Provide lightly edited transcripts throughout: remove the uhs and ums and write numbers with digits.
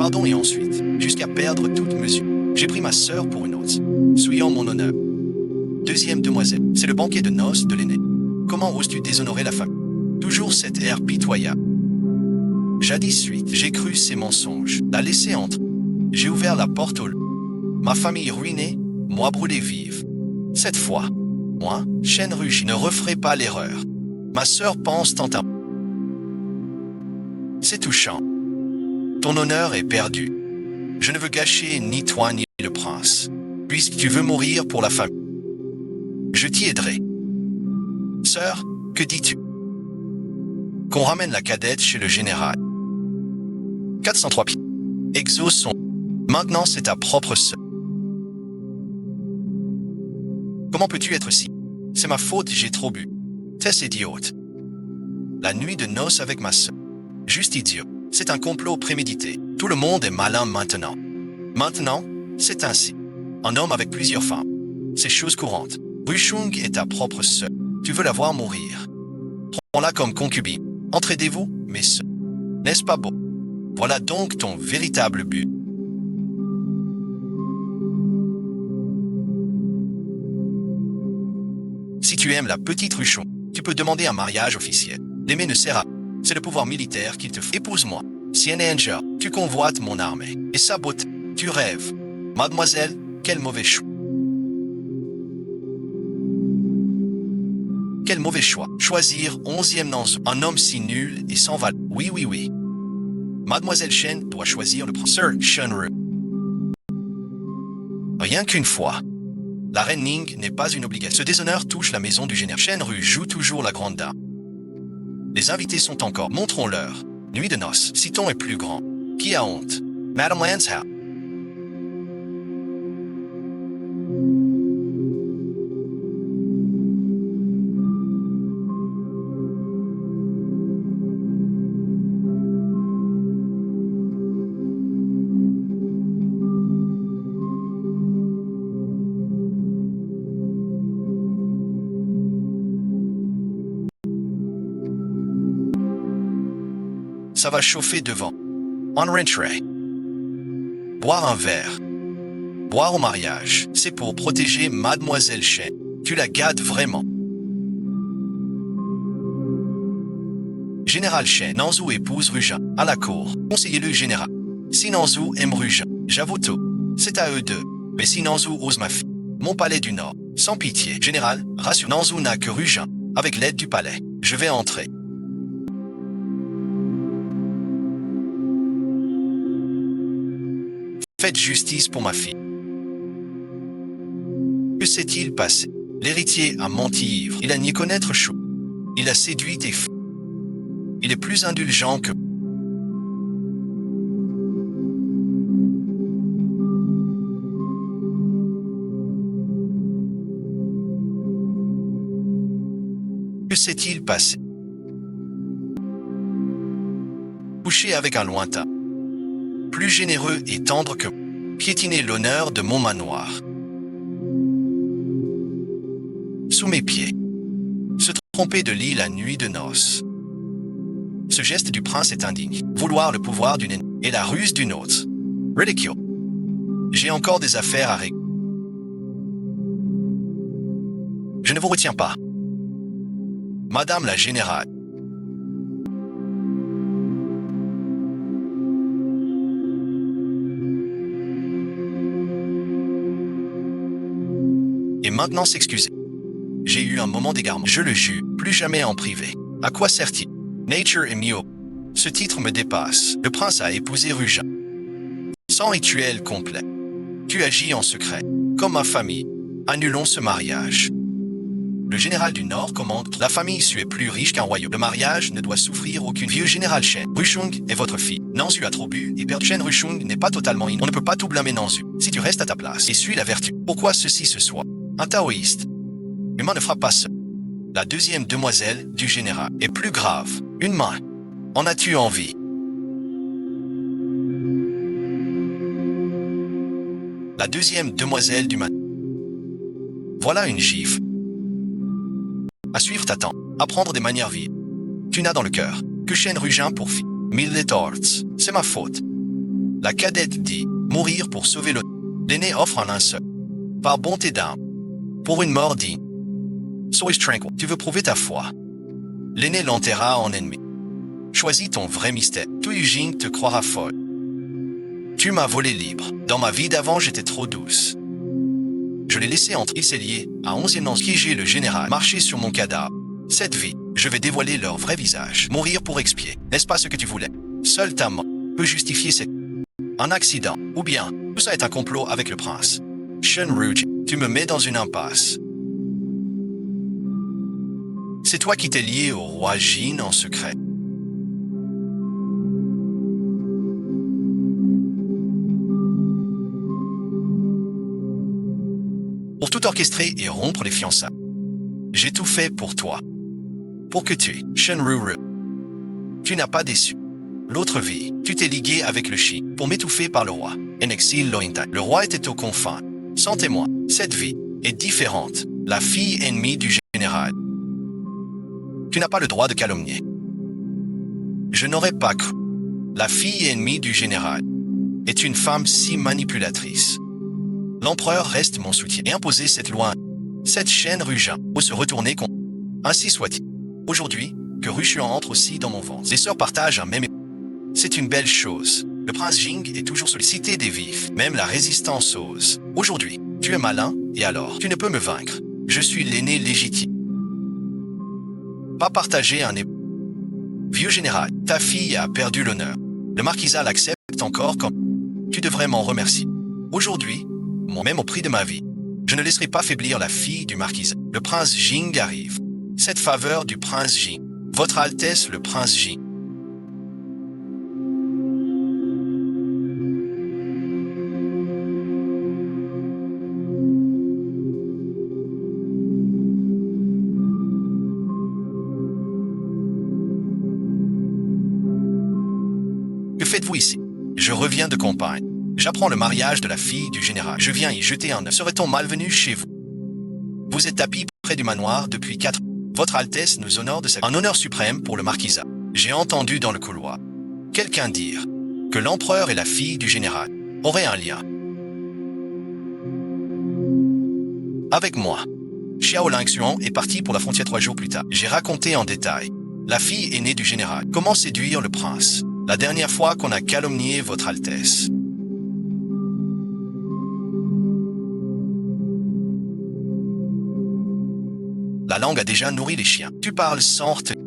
pardon et ensuite, jusqu'à perdre toute mesure, j'ai pris ma sœur pour une autre, souillant mon honneur. Deuxième demoiselle, c'est le banquet de noces de l'aîné. Comment oses-tu déshonorer la famille? Toujours cet air pitoyable. Jadis suite, j'ai cru ces mensonges, la laisser entrer. J'ai ouvert la porte au loup. Ma famille ruinée, moi brûlée vive. Cette fois, moi, chêne rugie, ne referai pas l'erreur. Ma sœur pense tant à moi. C'est touchant. Ton honneur est perdu. Je ne veux gâcher ni toi ni le prince, puisque tu veux mourir pour la famille. Je t'y aiderai. Sœur, que dis-tu? Qu'on ramène la cadette chez le général. 403 pieds. Exauce son. Maintenant c'est ta propre sœur. Comment peux-tu être si? C'est ma faute, j'ai trop bu. T'es idiote. La nuit de noces avec ma sœur. Juste idiot. C'est un complot prémédité. Tout le monde est malin maintenant. Maintenant, c'est ainsi. Un homme avec plusieurs femmes. C'est chose courante. Rushung est ta propre sœur. Tu veux la voir mourir. Prends-la comme concubine. Entraidez-vous, mes sœurs. N'est-ce pas beau? Voilà donc ton véritable but. Si tu aimes la petite Ruchon, tu peux demander un mariage officiel. L'aimer ne sert à rien. C'est le pouvoir militaire qu'il te faut. Épouse-moi. Sienanger, tu convoites mon armée. Et sa beauté, tu rêves. Mademoiselle, quel mauvais choix. Quel mauvais choix. Choisir 11e Nanzou. Un homme si nul et sans valeur. Oui, oui, oui. Mademoiselle Shen doit choisir le prince. Sir Shenru. Rien qu'une fois. La reine Ning n'est pas une obligation. Ce déshonneur touche la maison du général. Shenru joue toujours la grande dame. Les invités sont encore. Montrons-leur. Nuit de noces. Si ton est plus grand. Qui a honte? Madame Lanshow. Ça va chauffer devant. On rentrerait. Boire un verre. Boire au mariage, c'est pour protéger Mademoiselle Shen. Tu la gâtes vraiment. Général Shen, Nanzou épouse Rujan, à la cour. Conseillez-le général. Si Nanzou aime Rujan, j'avoue tout. C'est à eux deux. Mais si Nanzou ose ma fille, mon palais du Nord, sans pitié. Général, rassure. Nanzou n'a que Rujan. Avec l'aide du palais, je vais entrer. Faites justice pour ma fille. Que s'est-il passé? L'héritier a menti ivre. Il a nié connaître Chou. Il a séduit tes filles. Il est plus indulgent que... Que s'est-il passé? Coucher avec un lointain. Plus généreux et tendre que piétiner l'honneur de mon manoir. Sous mes pieds. Se tromper de lit la nuit de noces. Ce geste du prince est indigne. Vouloir le pouvoir d'une ennemi et la ruse d'une autre. Ridicule. J'ai encore des affaires à régler. Je ne vous retiens pas. Madame la générale. Et maintenant s'excuser. J'ai eu un moment d'égarement. Je le jure, plus jamais en privé. À quoi sert-il? Nature est myope. Ce titre me dépasse. Le prince a épousé Rujan. Sans rituel complet. Tu agis en secret. Comme ma famille. Annulons ce mariage. Le général du Nord commande. La famille Su est plus riche qu'un royaume. Le mariage ne doit souffrir aucune. Vieux général Shen. Rushung est votre fille. Nanzou a trop bu et perdu. Shen Rushung n'est pas totalement On ne peut pas tout blâmer Nanzou. Si tu restes à ta place et suis la vertu. Pourquoi ceci ce soit? Un taoïste. L'humain ne frappe pas seul. La deuxième demoiselle du général est plus grave. Une main. En as-tu envie? La deuxième demoiselle du matin. Voilà une gifle. À suivre t'attends. Apprendre des manières vives. Tu n'as dans le cœur que Shen Rugin pour fille. 1000 torts. C'est ma faute. La cadette dit « Mourir pour sauver le... » L'aîné offre un linceul. Par bonté d'âme. Pour une mort digne. Sois tranquille. Tu veux prouver ta foi. L'aîné l'enterra en ennemi. Choisis ton vrai mystère. Tout Eugene te croira folle. Tu m'as volé libre. Dans ma vie d'avant, j'étais trop douce. Je l'ai laissé entre lié à 11e an qui j'ai le général marché sur mon cadavre. Cette vie, je vais dévoiler leur vrai visage. Mourir pour expier. N'est-ce pas ce que tu voulais? Seule ta mort peut justifier un accident. Ou bien, tout ça est un complot avec le prince. Sean Rouge, tu me mets dans une impasse. C'est toi qui t'es lié au roi Jean en secret. Pour tout orchestrer et rompre les fiançailles. J'ai tout fait pour toi. Pour que tu, Sean Rouge, tu n'as pas déçu. L'autre vie, tu t'es ligué avec le chien pour m'étouffer par le roi. En exil lointain. Le roi était aux confins. Sans témoin, cette vie est différente. La fille ennemie du général. Tu n'as pas le droit de calomnier. Je n'aurais pas cru. La fille ennemie du général est une femme si manipulatrice. L'empereur reste mon soutien et imposer cette loi. Cette chaîne Rugin pour se retourner contre. Ainsi soit-il. Aujourd'hui, que Ruchuan entre aussi dans mon ventre. Les sœurs partagent un même. C'est une belle chose. Le prince Jing est toujours sollicité des vifs. Même la résistance ose. Aujourd'hui, tu es malin, et alors, tu ne peux me vaincre. Je suis l'aîné légitime. Pas partager un époux. Vieux général, ta fille a perdu l'honneur. Le marquisat l'accepte encore comme... Tu devrais m'en remercier. Aujourd'hui, moi-même au prix de ma vie, je ne laisserai pas faiblir la fille du marquisat. Le prince Jing arrive. Cette faveur du prince Jing. Votre Altesse le prince Jing. Que faites-vous ici? Je reviens de campagne. J'apprends le mariage de la fille du général. Je viens y jeter un œuf. Serait-on malvenu chez vous? Vous êtes tapis près du manoir depuis 4 ans. Votre Altesse nous honore de un honneur suprême pour le marquisat. J'ai entendu dans le couloir quelqu'un dire que l'empereur et la fille du général auraient un lien. Avec moi. Xiao Lingxuan est parti pour la frontière 3 jours plus tard. J'ai raconté en détail la fille aînée du général. Comment séduire le prince. La dernière fois qu'on a calomnié votre Altesse. La langue a déjà nourri les chiens. Tu parles sans retenue.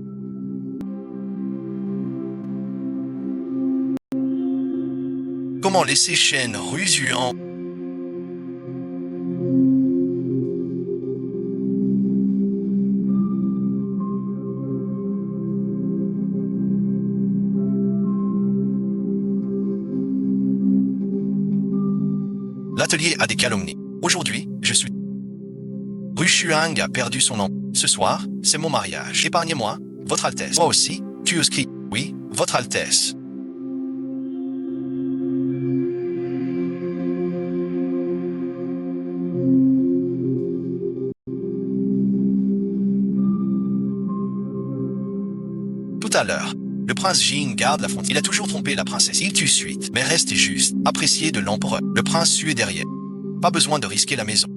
Comment laisser Chen Ruzuan? L'atelier a des calomnies. Aujourd'hui, je suis... Rushuang a perdu son nom. Ce soir, c'est mon mariage. Épargnez-moi, votre Altesse. Moi aussi, tu oses crier. Oui, votre Altesse. Tout à l'heure, le prince Jing garde la frontière. Il a toujours trompé la princesse. Il tue suite, mais reste juste. Apprécié de l'empereur. Le prince suit derrière. Pas besoin de risquer la maison.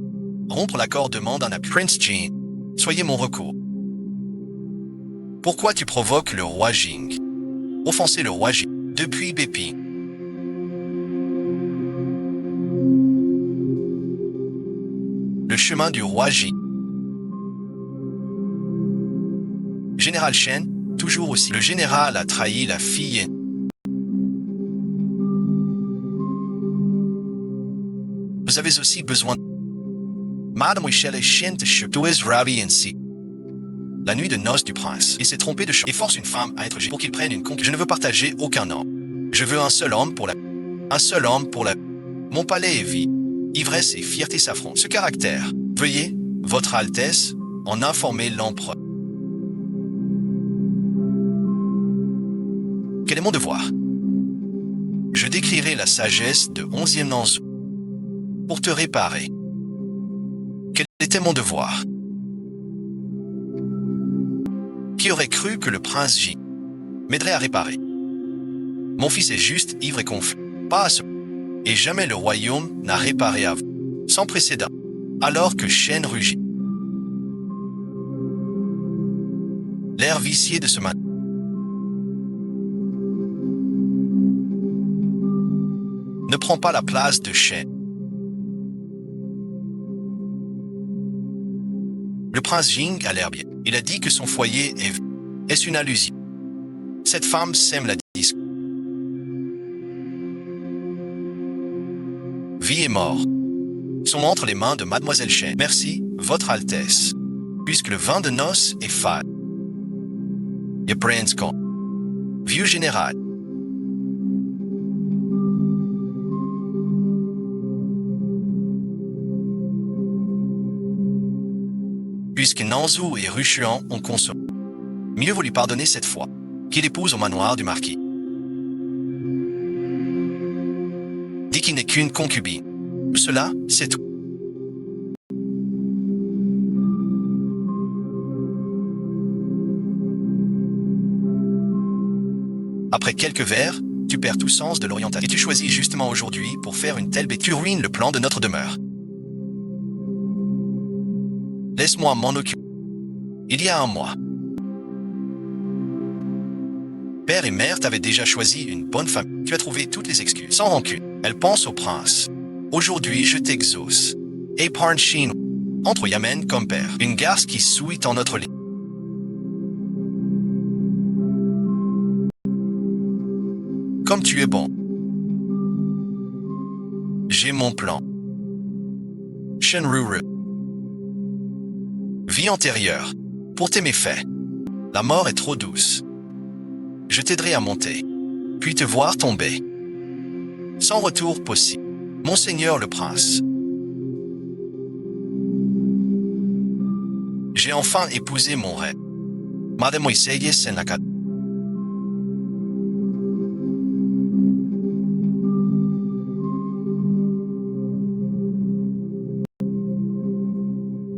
Rompre l'accord demande un appui. Prince Jing, soyez mon recours. Pourquoi tu provoques le roi Jing? Offenser le roi Jing. Depuis Béping. Le chemin du roi Jing. Général Shen, toujours aussi. Le général a trahi la fille. Vous avez aussi besoin. Madame Michelle Shen te chute Ravi ainsi. La nuit de noces du prince. Il s'est trompé de champ et force une femme à être pour qu'il prenne une conquête. Je ne veux partager aucun homme. Je veux un seul homme pour la... Un seul homme pour la... Mon palais est vide. Ivresse et fierté s'affrontent. Ce caractère. Veuillez, votre Altesse, en informer l'empereur. Quel est mon devoir? Je décrirai la sagesse de 11e Nanzou pour te réparer. Quel était mon devoir? Qui aurait cru que le prince J m'aiderait à réparer? Mon fils est juste, ivre et confus. Pas à ce et jamais le royaume n'a réparé à vous. Sans précédent. Alors que Shen rugit. L'air vicié de ce matin. Ne prend pas la place de Shen. Le prince Jing a l'air bien. Il a dit que son foyer est vide. Est-ce une allusion? Cette femme sème la discorde. Vie et mort sont entre les mains de Mademoiselle Shen. Merci, Votre Altesse, puisque le vin de noces est fade. Et Prince Con, vieux général. Puisque Nanzu et Rushuan ont consommé. Mieux vaut lui pardonner cette fois, qu'il épouse au manoir du marquis. Dit qu'il n'est qu'une concubine. Cela, c'est tout. Après quelques verres, tu perds tout sens de l'orientation. Et tu choisis justement aujourd'hui pour faire une telle bêtise. Tu ruines le plan de notre demeure. Laisse-moi m'en occuper. Il y a un mois, père et mère t'avaient déjà choisi une bonne famille. Tu as trouvé toutes les excuses, sans rancune. Elle pense au prince. Aujourd'hui, je t'exauce. Et Parnchin, entre Yamen comme père. Une garce qui souille en notre lit. Comme tu es bon. J'ai mon plan. Shenruru. Vie antérieure. Pour tes méfaits. La mort est trop douce. Je t'aiderai à monter, puis te voir tomber. Sans retour possible. Monseigneur le prince. J'ai enfin épousé mon rêve. Madame Moïseye Senaka.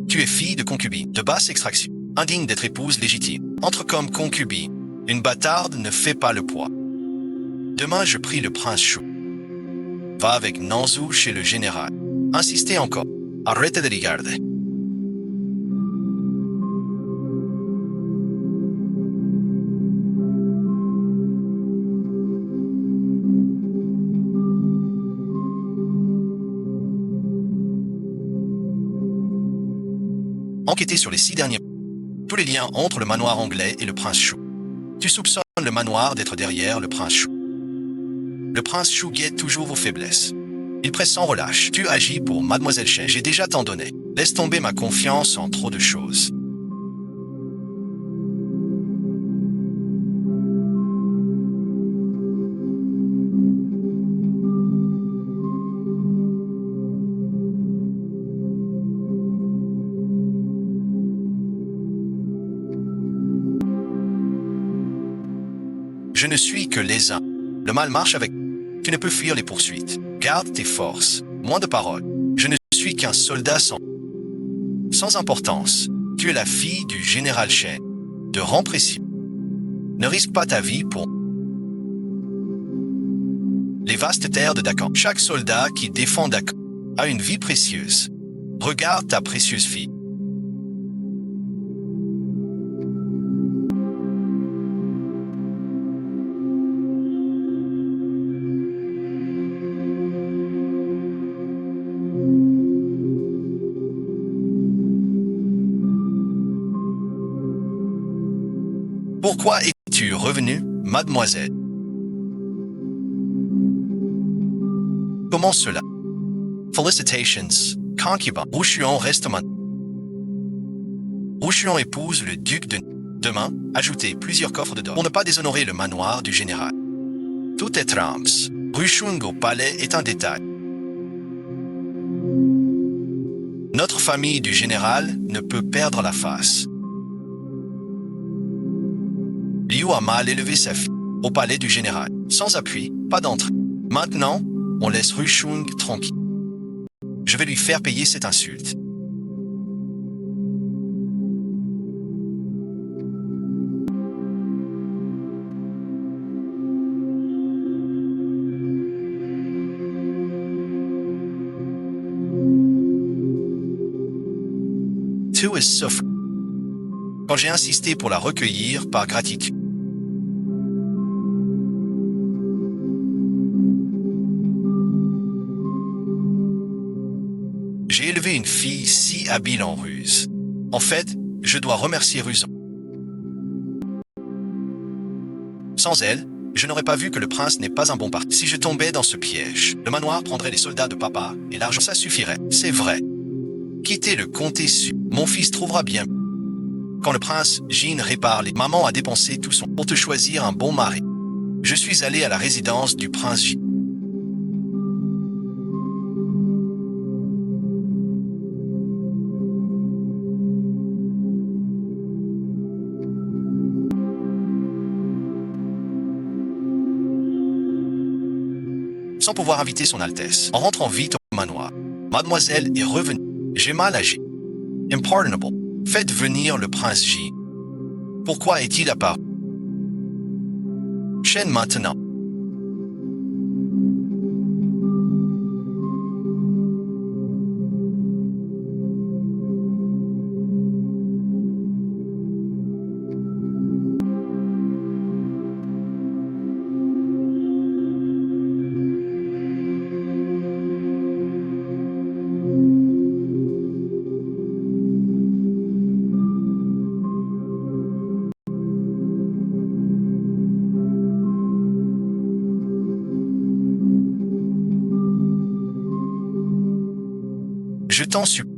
Tu es fille de concubine, de basse extraction, indigne d'être épouse légitime. Entre comme concubine. Une bâtarde ne fait pas le poids. Demain, je prie le prince Chou. Va avec Nanzu chez le général. Insistez encore. Arrête de regarder. Enquêtez sur les 6 derniers. Tous les liens entre le manoir anglais et le prince Chou. Tu soupçonnes le manoir d'être derrière le prince Chou. Le prince Chou guette toujours vos faiblesses. Il presse sans relâche. Tu agis pour Mademoiselle Shen. J'ai déjà tant donné. Laisse tomber ma confiance en trop de choses. Je ne suis que les uns. Le mal marche avec. Tu ne peux fuir les poursuites. Garde tes forces. Moins de paroles. Je ne suis qu'un soldat sans importance. Tu es la fille du général Shen. De rang précieux. Ne risque pas ta vie pour les vastes terres de Dakan. Chaque soldat qui défend Dakan a une vie précieuse. Regarde ta précieuse fille. Pourquoi es-tu revenue, mademoiselle? Comment cela? Felicitations, concubin. Rushuan reste maintenant. Rushuan épouse le duc de... Demain, ajoutez plusieurs coffres de d'or pour ne pas déshonorer le manoir du général. Tout est trams. Rushung au palais est un détail. Notre famille du général ne peut perdre la face. Liu a mal élevé sa fille au palais du général. Sans appui, pas d'entrée. Maintenant, on laisse Rushung tranquille. Je vais lui faire payer cette insulte. was suffering. Quand j'ai insisté pour la recueillir par gratitude. J'ai élevé une fille si habile en ruse. En fait, je dois remercier Rusan. Sans elle, je n'aurais pas vu que le prince n'est pas un bon parti. Si je tombais dans ce piège, le manoir prendrait les soldats de papa et l'argent, ça suffirait. C'est vrai. Quittez le comté su. Mon fils trouvera bien. Quand le prince Jean répare les... Maman a dépensé tout son... pour te choisir un bon mari. Je suis allé à la résidence du prince Jean. Sans pouvoir inviter son Altesse. En rentrant vite au manoir, mademoiselle est revenue. J'ai mal agi. Impardonable. Faites venir le prince J. Pourquoi est-il apparu? Chaîne maintenant. Je t'en supplie.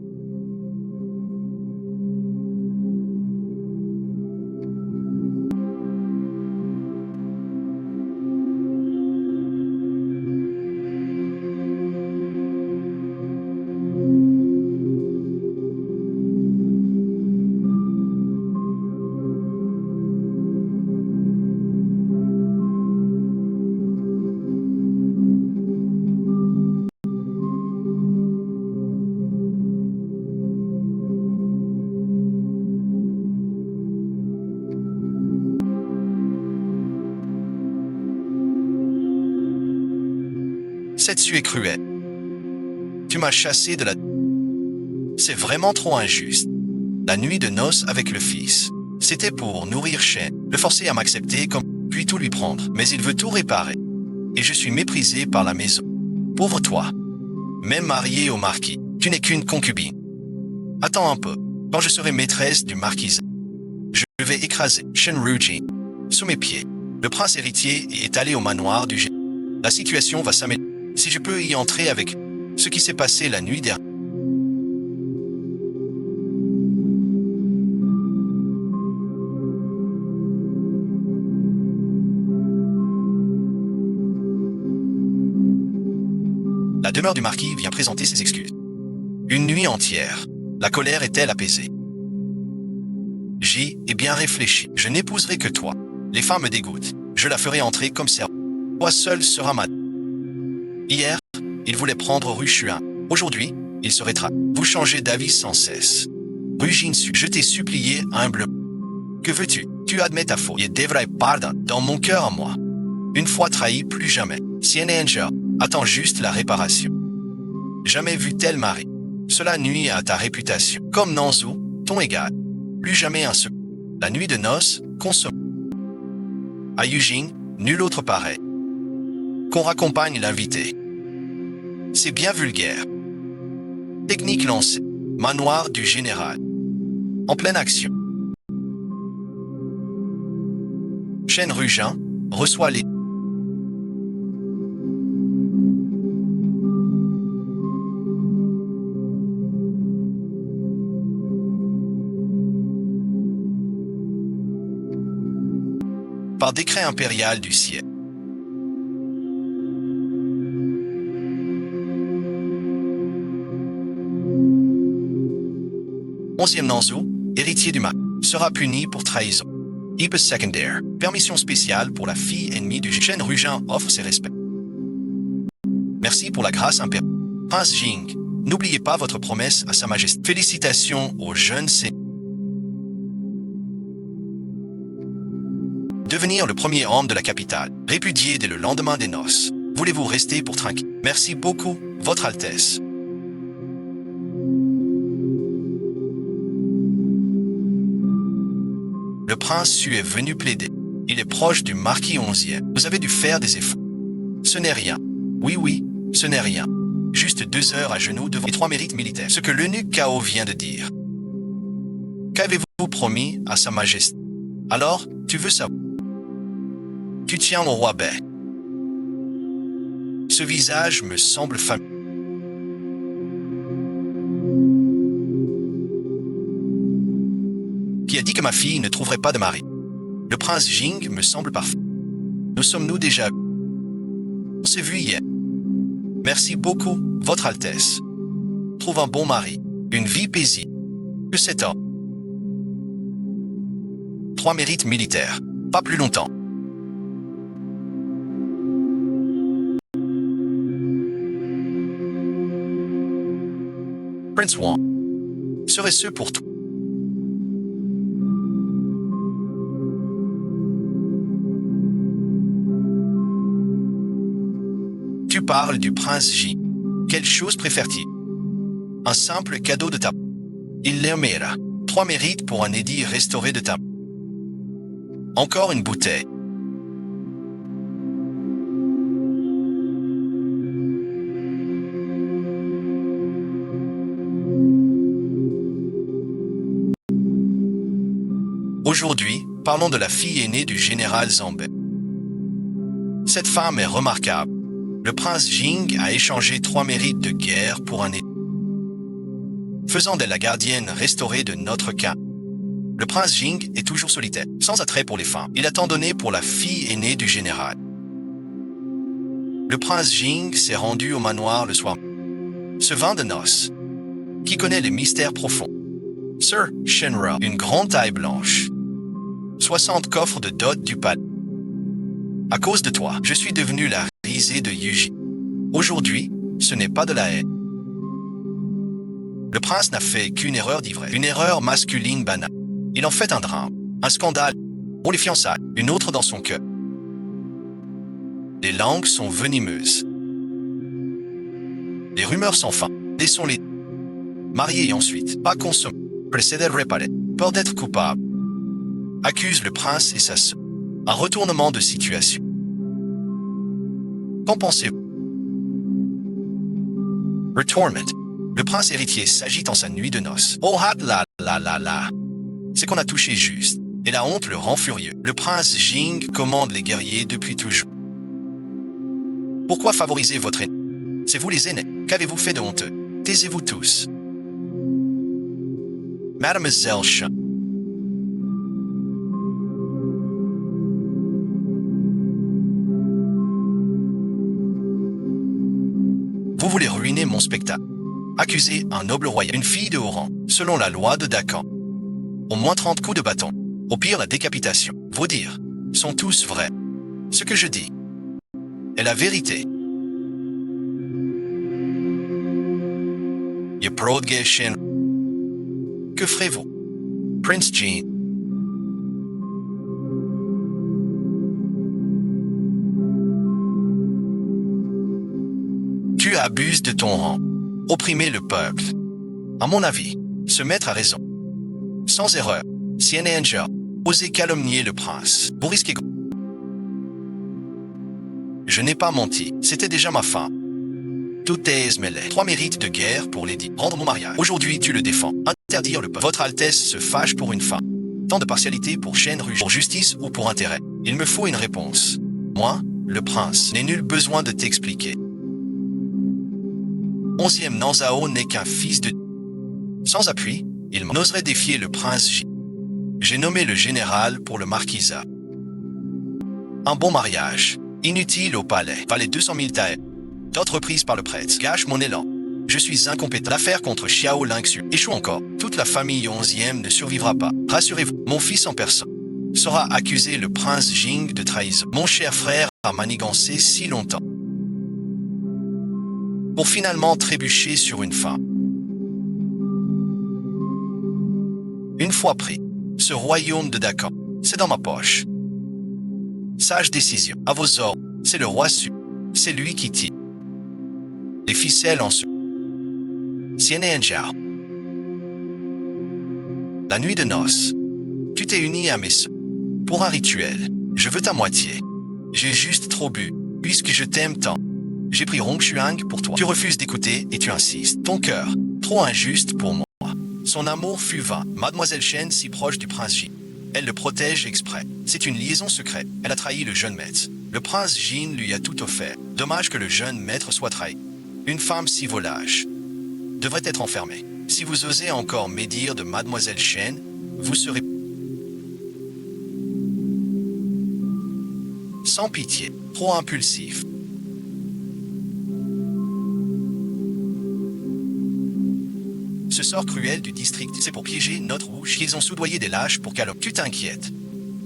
Cette suie est cruelle. Tu m'as chassé de la... C'est vraiment trop injuste. La nuit de noces avec le fils. C'était pour nourrir Chen, le forcer à m'accepter comme... puis tout lui prendre. Mais il veut tout réparer. Et je suis méprisé par la maison. Pauvre toi. Même marié au marquis, tu n'es qu'une concubine. Attends un peu. Quand je serai maîtresse du marquis, je vais écraser Shen Ruji sous mes pieds. Le prince héritier est allé au manoir du génie. La situation va s'améliorer. Si je peux y entrer avec ce qui s'est passé la nuit dernière. La demeure du marquis vient présenter ses excuses. Une nuit entière, la colère est-elle apaisée? J'y ai bien réfléchi. Je n'épouserai que toi. Les femmes me dégoûtent. Je la ferai entrer comme servante. Toi seul sera ma... Hier, il voulait prendre rue Chuan. Aujourd'hui, il se rétracte. Vous changez d'avis sans cesse. Rue Jinsu, je t'ai supplié humblement. Que veux-tu? Tu admets ta faute. Et devrais pardon dans mon cœur à moi. Une fois trahi, plus jamais. Sienanger, attends juste la réparation. Jamais vu tel mari. Cela nuit à ta réputation. Comme Nanzu, ton égal. Plus jamais un second. La nuit de noces, consomme. À Yujing, nul autre pareil. Qu'on raccompagne l'invité. C'est bien vulgaire. Technique lancée. Manoir du général. En pleine action. Chen Rugin reçoit les... par décret impérial du ciel. Onzième Nanzu, héritier du marquis, sera puni pour trahison. Hype secondaire. Permission spéciale pour la fille ennemie du Chen Rugin offre ses respects. Merci pour la grâce impériale. Prince Jing, n'oubliez pas votre promesse à Sa Majesté. Félicitations aux jeunes seigneurs. Devenir le premier homme de la capitale, répudié dès le lendemain des noces. Voulez-vous rester pour tranquille? Merci beaucoup, Votre Altesse. prince Su est venu plaider. Il est proche du marquis 11e. Vous avez dû faire des efforts. Ce n'est rien. Oui, ce n'est rien. Juste 2 heures à genoux devant les 3 mérites militaires. Ce que l'eunuque Kao vient de dire. Qu'avez-vous promis à Sa Majesté? Alors, tu veux savoir? Tu tiens au roi Bai. Ce visage me semble familier. Qui a dit que ma fille ne trouverait pas de mari? Le prince Jing me semble parfait. Nous sommes-nous déjà vus? On s'est vu hier. Merci beaucoup, Votre Altesse. Trouve un bon mari, une vie paisible. Que cet homme. 3 mérites militaires, pas plus longtemps. Prince Wang. Serait-ce pour toi? Tu parles du prince Ji. Quelle chose préfère-t-il? Un simple cadeau de ta... Il l'aimera. 3 mérites pour un édit restauré de ta... Encore une bouteille. Aujourd'hui, parlons de la fille aînée du général Zambé. Cette femme est remarquable. Le prince Jing a échangé 3 mérites de guerre pour un édit, faisant d'elle la gardienne restaurée de notre camp. Le prince Jing est toujours solitaire, sans attrait pour les femmes. Il a tant donné pour la fille aînée du général. Le prince Jing s'est rendu au manoir le soir. Ce vin de noces, qui connaît les mystères profonds. Sir Shenra, une grande taille blanche. 60 coffres de dot du palais. À cause de toi, je suis devenu la risée de Yuji. Aujourd'hui, ce n'est pas de la haine. Le prince n'a fait qu'une erreur d'ivresse, une erreur masculine banale. Il en fait un drame, un scandale, pour les fiançailles, une autre dans son cœur. Les langues sont venimeuses. Les rumeurs sans fin. Laissons-les marier et ensuite, pas consommer, précéder réparer, peur d'être coupable. Accuse le prince et sa sœur. Un retournement de situation. Qu'en pensez-vous? Retournement. Le prince héritier s'agite en sa nuit de noces. Oh là. C'est qu'on a touché juste. Et la honte le rend furieux. Le prince Jing commande les guerriers depuis toujours. Pourquoi favoriser votre aîné? C'est vous les aînés. Qu'avez-vous fait de honteux? Taisez-vous tous. Mademoiselle Chen. Vous voulez ruiner mon spectacle. Accuser un noble royal, une fille de haut rang, selon la loi de Dakan. Au moins 30 coups de bâton. Au pire, la décapitation. Vos dires sont tous vrais. Ce que je dis est la vérité. Yeprodge Shen. Que ferez-vous? Prince Jean. Tu abuses de ton rang. Opprimer le peuple. À mon avis, se mettre à raison. Sans erreur, Sien et Angel, osez calomnier le prince. Vous risquez... Je n'ai pas menti, c'était déjà ma femme. Tout est esmêlé. 3 mérites de guerre pour l'édit. Rendre mon mariage. Aujourd'hui, tu le défends. Interdire le peuple. Votre Altesse se fâche pour une femme. Tant de partialité pour Shen Ru, pour justice ou pour intérêt. Il me faut une réponse. Moi, le prince, n'ai nul besoin de t'expliquer. 11e Nanzao n'est qu'un fils de... Sans appui, il n'oserait défier le prince J. J'ai nommé le général pour le marquisat. Un bon mariage. Inutile au palais. Valait 200 000 taels. D'autres prises par le prêtre. Gâche mon élan. Je suis incompétent. L'affaire contre Xiao Lingxu échoue encore. Toute la famille 11e ne survivra pas. Rassurez-vous, mon fils en personne saura accuser le prince Jing de trahison. Mon cher frère a manigancé si longtemps pour finalement trébucher sur une femme. Une fois pris, ce royaume de Dakan, c'est dans ma poche. Sage décision, à vos ordres, c'est le roi Su, c'est lui qui tire. Les ficelles en su. Sien et Njao. La nuit de noces, tu t'es uni à mes sœurs. Pour un rituel, je veux ta moitié. J'ai juste trop bu, puisque je t'aime tant. J'ai pris Rong Shuang pour toi. Tu refuses d'écouter et tu insistes. Ton cœur, trop injuste pour moi. Son amour fut vain. Mademoiselle Shen si proche du prince Jin. Elle le protège exprès. C'est une liaison secrète. Elle a trahi le jeune maître. Le prince Jin lui a tout offert. Dommage que le jeune maître soit trahi. Une femme si volage devrait être enfermée. Si vous osez encore médire de Mademoiselle Shen, vous serez sans pitié, trop impulsif. Ce sort cruel du district, c'est pour piéger notre rouge qu'ils ont soudoyé des lâches pour qu'alors tu t'inquiètes.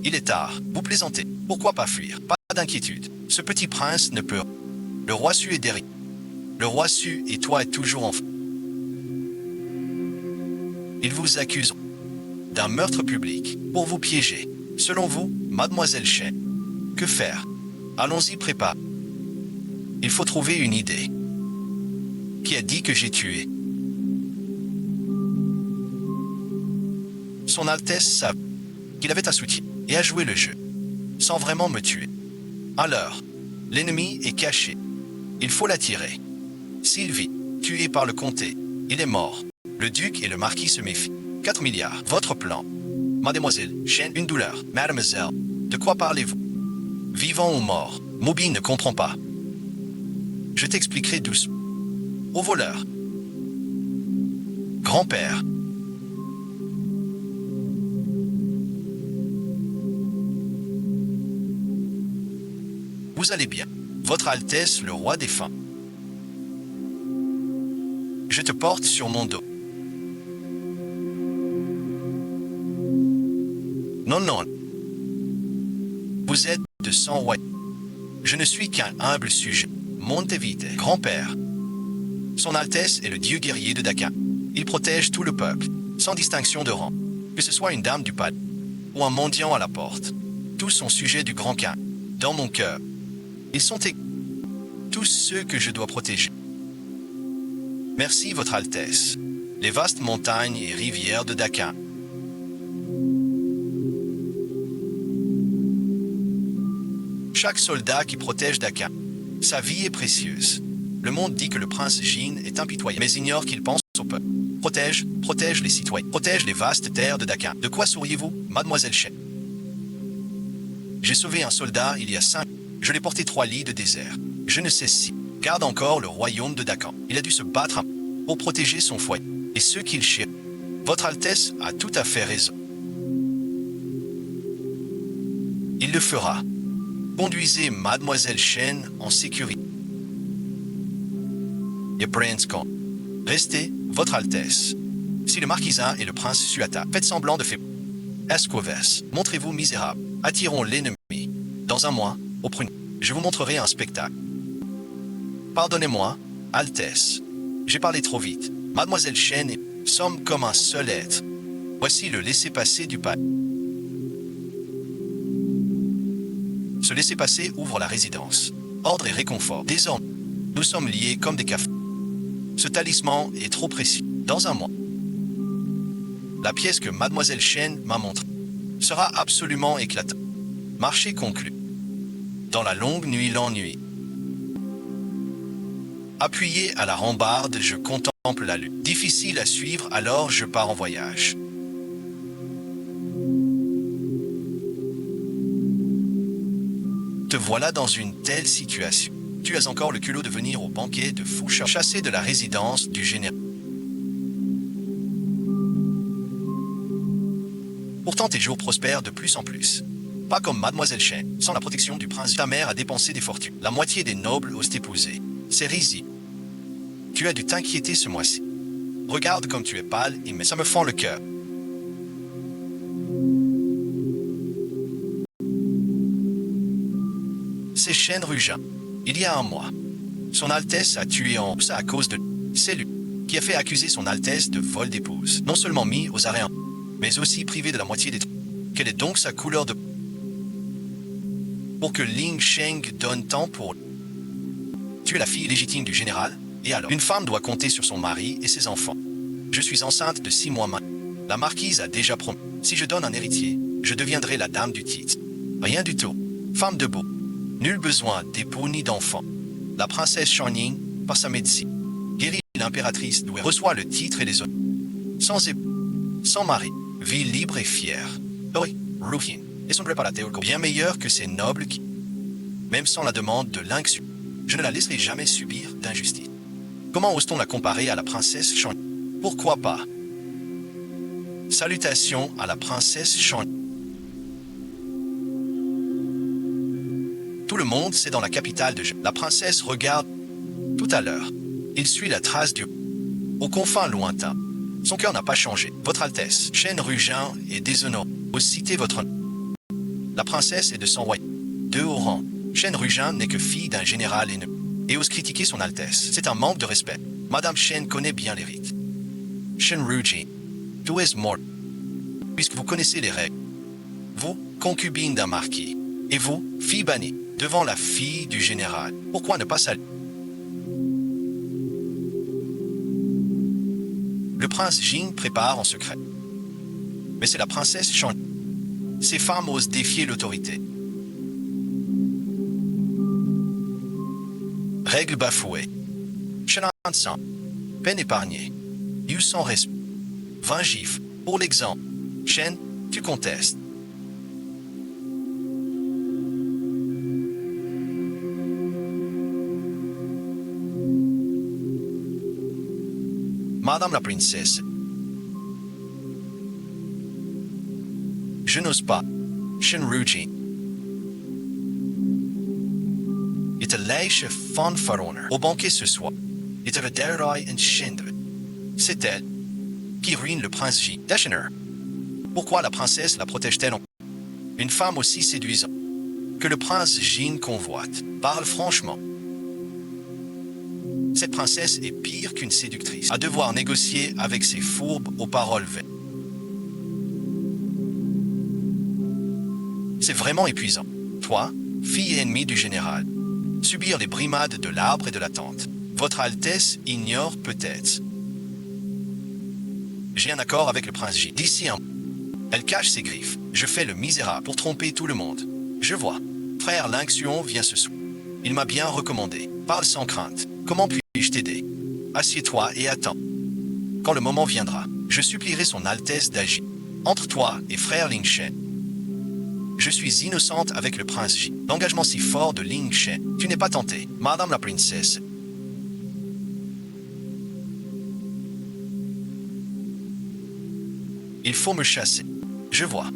Il est tard, vous plaisantez. Pourquoi pas fuir? Pas d'inquiétude. Ce petit prince ne peut. Le roi Su est derrière. Le roi Su et toi êtes toujours en. Ils vous accusent d'un meurtre public pour vous piéger. Selon vous, Mademoiselle Shen, que faire? Allons-y, prépare. Il faut trouver une idée. Qui a dit que j'ai tué? Son Altesse savait qu'il avait un soutien et a joué le jeu, sans vraiment me tuer. Alors, l'ennemi est caché. Il faut l'attirer. Sylvie, tué par le comté, il est mort. Le duc et le marquis se méfient. 4 milliards. Votre plan. Mademoiselle Shen, une douleur. Mademoiselle, de quoi parlez-vous? Vivant ou mort? Moby ne comprend pas. Je t'expliquerai doucement. Au voleur. Grand-père. Vous allez bien. Votre Altesse, le roi défunt. Je te porte sur mon dos. Non, non. Vous êtes de sang roi. Je ne suis qu'un humble sujet. Montevite, grand-père. Son Altesse est le dieu guerrier de Dakar. Il protège tout le peuple, sans distinction de rang. Que ce soit une dame du palais ou un mendiant à la porte. Tous sont sujets du grand Khan. Dans mon cœur, ils sont tous ceux que je dois protéger. Merci, Votre Altesse. Les vastes montagnes et rivières de Dakar. Chaque soldat qui protège Dakar, sa vie est précieuse. Le monde dit que le prince Jin est impitoyable, mais ignore qu'il pense au peuple. Protège les citoyens, protège les vastes terres de Dakar. De quoi souriez-vous, Mademoiselle Shen? J'ai sauvé un soldat il y a 5 ans. Je l'ai porté 3 lits de désert. Je ne sais si garde encore le royaume de Dakar. Il a dû se battre pour protéger son foyer et ceux qu'il cherche. Votre Altesse a tout à fait raison. Il le fera. Conduisez Mademoiselle Shen en sécurité. Restez, Votre Altesse. Si le marquisin et le prince Suata, faites semblant de faire Escoves, montrez-vous misérable. Attirons l'ennemi. Dans un mois, au pruneau, je vous montrerai un spectacle. Pardonnez-moi, Altesse. J'ai parlé trop vite. Mademoiselle Shen et sommes comme un seul être. Voici le laissez-passer du palais. Ce laissez-passer ouvre la résidence. Ordre et réconfort. Désormais, nous sommes liés comme des cafés. Ce talisman est trop précis. Dans un mois, la pièce que Mademoiselle Shen m'a montrée sera absolument éclatante. Marché conclu. Dans la longue nuit, l'ennui. Appuyé à la rambarde, je contemple la lune. Difficile à suivre, alors je pars en voyage. Te voilà dans une telle situation. Tu as encore le culot de venir au banquet de Foucha, chassé de la résidence du général. Pourtant tes jours prospèrent de plus en plus. Pas comme Mademoiselle Shen. Sans la protection du prince, ta mère a dépensé des fortunes. La moitié des nobles osent t'épouser. C'est risible. Tu as dû t'inquiéter ce mois-ci. Regarde comme tu es pâle, et ça me fend le cœur. C'est Shen Rugin. Il y a un mois. Son Altesse a tué en ça à cause de... C'est lui qui a fait accuser son Altesse de vol d'épouse. Non seulement mis aux arrêts, mais aussi privé de la moitié des... Quelle est donc sa couleur de... Pour que Ling Sheng donne tant pour... Tu es la fille légitime du général, et alors une femme doit compter sur son mari et ses enfants. Je suis enceinte de 6 mois maintenant. La marquise a déjà promis. Si je donne un héritier, je deviendrai la dame du titre. Rien du tout. Femme debout. Nul besoin d'époux ni d'enfants. La princesse Shanying, par sa médecine, guérit l'impératrice Douai, reçoit le titre et les honneurs. Sans époux, sans mari, vie libre et fière. Oui, Ruhin et son préparateur bien meilleur que ces nobles qui, même sans la demande de l'Inxu, je ne la laisserai jamais subir d'injustice. Comment ose-t-on la comparer à la princesse Shanying? Pourquoi pas? Salutations à la princesse Shanying. Tout le monde, c'est dans la capitale de Jeu. La princesse regarde tout à l'heure. Il suit la trace du... aux confins lointains. Son cœur n'a pas changé. Votre Altesse, Shen Rugin est déshonoré. Ose citer votre nom. La princesse est de sang royal. De haut rang. Shen Rugin n'est que fille d'un général ennemi. Et ose critiquer son Altesse. C'est un manque de respect. Madame Shen connaît bien les rites. Shen Rugin, tout est mort. Puisque vous connaissez les règles. Vous, concubine d'un marquis. Et vous, fille bannie, devant la fille du général. Pourquoi ne pas saluer? Le prince Jing prépare en secret. Mais c'est la princesse Shan. Ces femmes osent défier l'autorité. Règles bafouées. Chenan sang. Peine épargnée. You sans respect. 20 gifles. Pour l'exemple. Shen, tu contestes. Madame la princesse. Je n'ose pas. Shen Rugin. Il te lèche fanfaronner au banquet ce soir. Il te verderai en chendre. C'est elle qui ruine le prince J. Deschener. Pourquoi la princesse la protège-t-elle? Une femme aussi séduisante que le prince Jin convoite. Parle franchement. Cette princesse est pire qu'une séductrice, à devoir négocier avec ses fourbes aux paroles vaines. C'est vraiment épuisant. Toi, fille ennemie du général, subir les brimades de l'arbre et de la tente. Votre Altesse ignore peut-être. J'ai un accord avec le prince J. D'ici un mois. Elle cache ses griffes. Je fais le misérable pour tromper tout le monde. Je vois. Frère Lingxion vient ce soir. Il m'a bien recommandé. Parle sans crainte. Comment puis-je t'aider? Assieds-toi et attends. Quand le moment viendra, je supplierai son Altesse d'agir. Entre toi et frère Ling Shen. Je suis innocente avec le prince J. L'engagement si fort de Ling Shen. Tu n'es pas tentée, madame la princesse. Il faut me chasser. Je vois.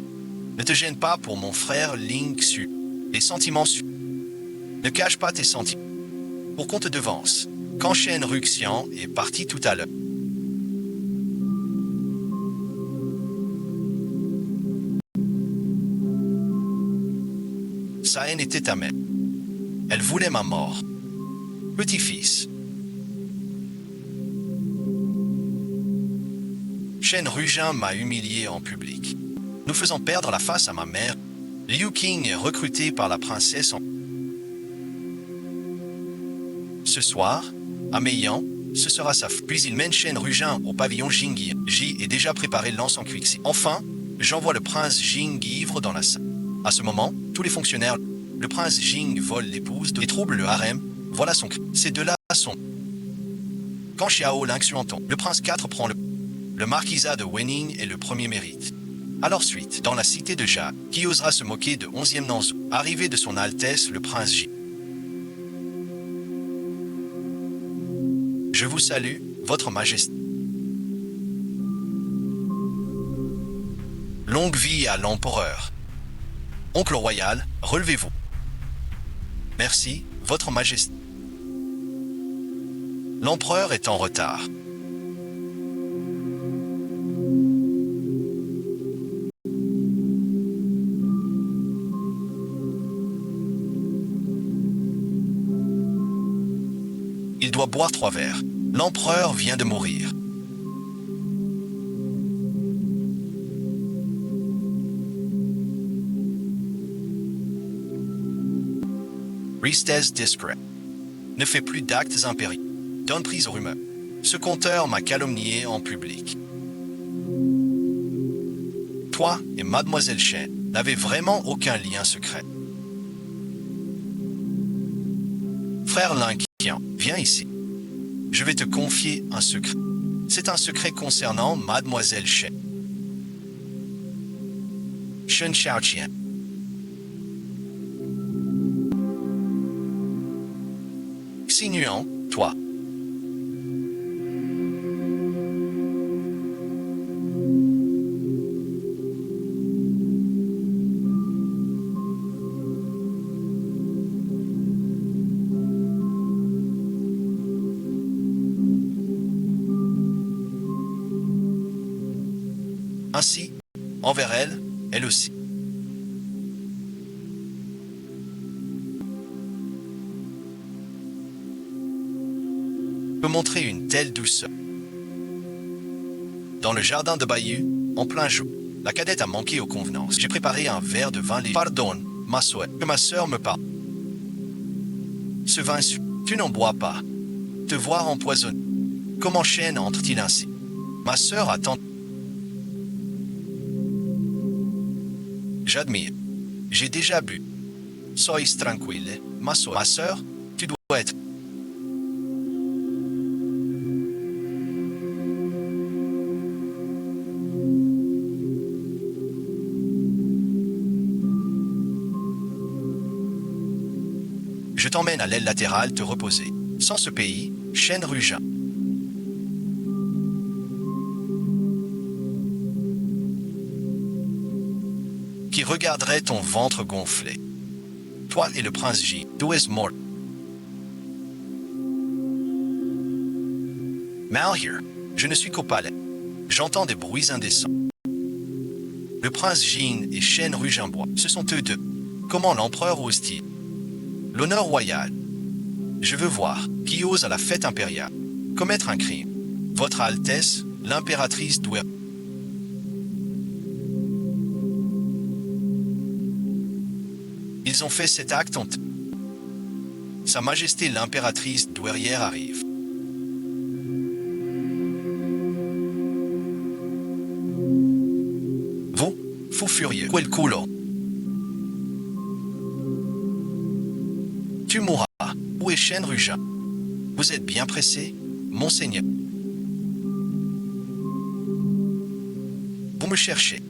Ne te gêne pas pour mon frère Ling Xu. Les sentiments su. Ne cache pas tes sentiments. Pour qu'on te devance. Quand Shen Ruxian est parti tout à l'heure. Sa haine était amère. Elle voulait ma mort. Petit-fils. Shen Rugin m'a humilié en public, nous faisant perdre la face à ma mère. Liu Qing est recruté par la princesse en... Ce soir, à Meiyan, ce sera sa f... Puis il mène Shen Rugin au pavillon Jingyi. J est déjà préparé lance en Quixi. Enfin, j'envoie le prince Jing ivre dans la salle. À ce moment, tous les fonctionnaires... Le prince Jing vole l'épouse et trouble le harem. Voilà son cri. Ces deux-là sont... Quand Xiao Lingxiu entend, le prince 4 prend le marquisat de Wenning est le premier mérite. Alors suite, dans la cité de Ja, qui osera se moquer de 11e Nanzhou, arrivée de son Altesse le prince J. Je vous salue, votre majesté. Longue vie à l'empereur. Oncle royal, relevez-vous. Merci, votre majesté. L'empereur est en retard. Il doit boire 3 verres. L'empereur vient de mourir. Restez discret. Ne fais plus d'actes impérieux. Donne prise aux rumeurs. Ce conteur m'a calomnié en public. Toi et mademoiselle Shen, n'avait vraiment aucun lien secret. Frère Linquian, viens ici. Je vais te confier un secret. C'est un secret concernant Mademoiselle Shen. Shen Xiaoqian. Xingyuan, toi. Ainsi, envers elle, elle aussi. Peut montrer une telle douceur. Dans le jardin de Bayou, en plein jour, la cadette a manqué aux convenances. J'ai préparé un verre de vin léger. Pardonne, ma soeur, que ma sœur me parle. Ce vin, tu n'en bois pas. Te voir empoisonné. Comment Shen entre-t-il ainsi? Ma sœur attend. J'admire. J'ai déjà bu. Sois tranquille, ma soeur. Ma sœur, tu dois être. Je t'emmène à l'aile latérale te reposer. Sans ce pays, Shen Rugin. Qui regarderait ton ventre gonflé. Toi et le prince J. D'où est mort. Malheur, je ne suis qu'au palais. J'entends des bruits indécents. Le prince Jin et Shen Rugin-Bois, ce sont eux deux. Comment l'empereur ose-t-il? L'honneur royal. Je veux voir qui ose à la fête impériale commettre un crime. Votre Altesse, l'impératrice doit. Ils ont fait cet acte en... Sa Majesté l'impératrice douairière arrive. Vous, fou furieux, quel culo. Tu mourras. Où est Shen Rugin? Vous êtes bien pressé, monseigneur. Vous me cherchez.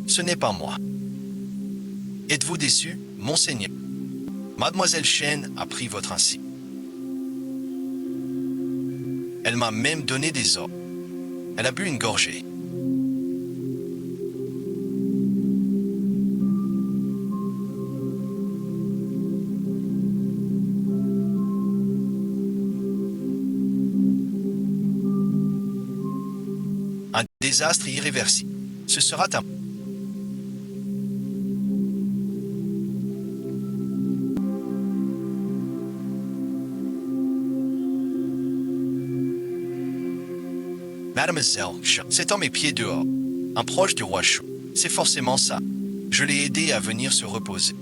Ce n'est pas moi. Êtes-vous déçu, monseigneur? Mademoiselle Shen a pris votre insigne. Elle m'a même donné des ordres. Elle a bu une gorgée. Un désastre irréversible. Ce sera un... Mademoiselle, cet homme est pieds dehors. Un proche du roi Shu. C'est forcément ça. Je l'ai aidé à venir se reposer.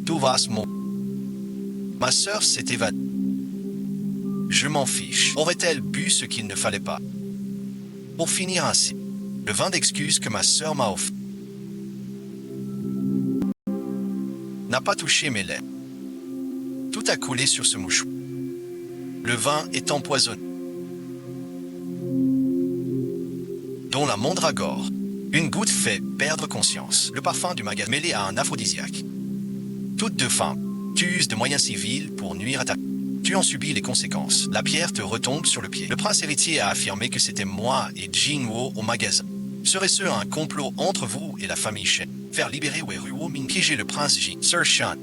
Tout va se mourir. Ma sœur s'est évadée. Je m'en fiche. Aurait-elle bu ce qu'il ne fallait pas? Pour finir ainsi, le vin d'excuse que ma sœur m'a offert n'a pas touché mes lèvres. Tout a coulé sur ce mouchoir. Le vin est empoisonné. Dont la mandragore. Une goutte fait perdre conscience. Le parfum du magasin mêlé à un aphrodisiaque. Toutes deux femmes. Tu uses de moyens civils pour nuire à ta... Tu en subis les conséquences. La pierre te retombe sur le pied. Le prince héritier a affirmé que c'était moi et Jinwo au magasin. Serait-ce un complot entre vous et la famille Shen? Faire libérer Weruo Min, piéger le prince Jin. Sir Shan.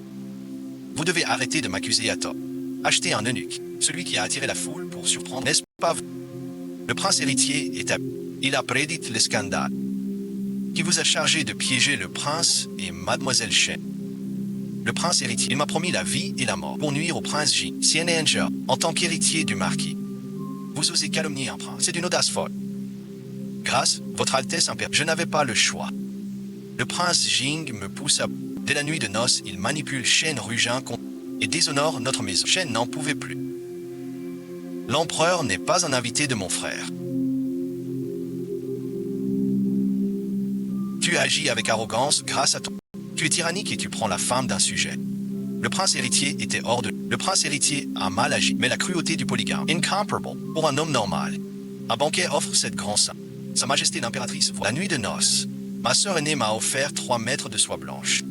Vous devez arrêter de m'accuser à tort. Acheter un eunuque. Celui qui a attiré la foule pour surprendre, n'est-ce pas vous? Le prince héritier est à... Il a prédit le scandale. Qui vous a chargé de piéger le prince et mademoiselle Shen? Le prince héritier, il m'a promis la vie et la mort pour nuire au prince Jin, Xianenger, en tant qu'héritier du marquis. Vous osez calomnier un prince, c'est d'une audace folle. Grâce, votre Altesse impériale, je n'avais pas le choix. Le prince Jing me pousse à... Dès la nuit de noces, il manipule Shen Rugin et déshonore notre maison. Shen n'en pouvait plus. L'empereur n'est pas un invité de mon frère. Tu agis avec arrogance grâce à ton... Tu es tyrannique et tu prends la femme d'un sujet. Le prince héritier était hors de... Le prince héritier a mal agi, mais la cruauté du polygame, incomparable, pour un homme normal. Un banquet offre cette grande somme. Sa Majesté l'impératrice, la nuit de noces. Ma sœur aînée m'a offert 3 mètres de soie blanche.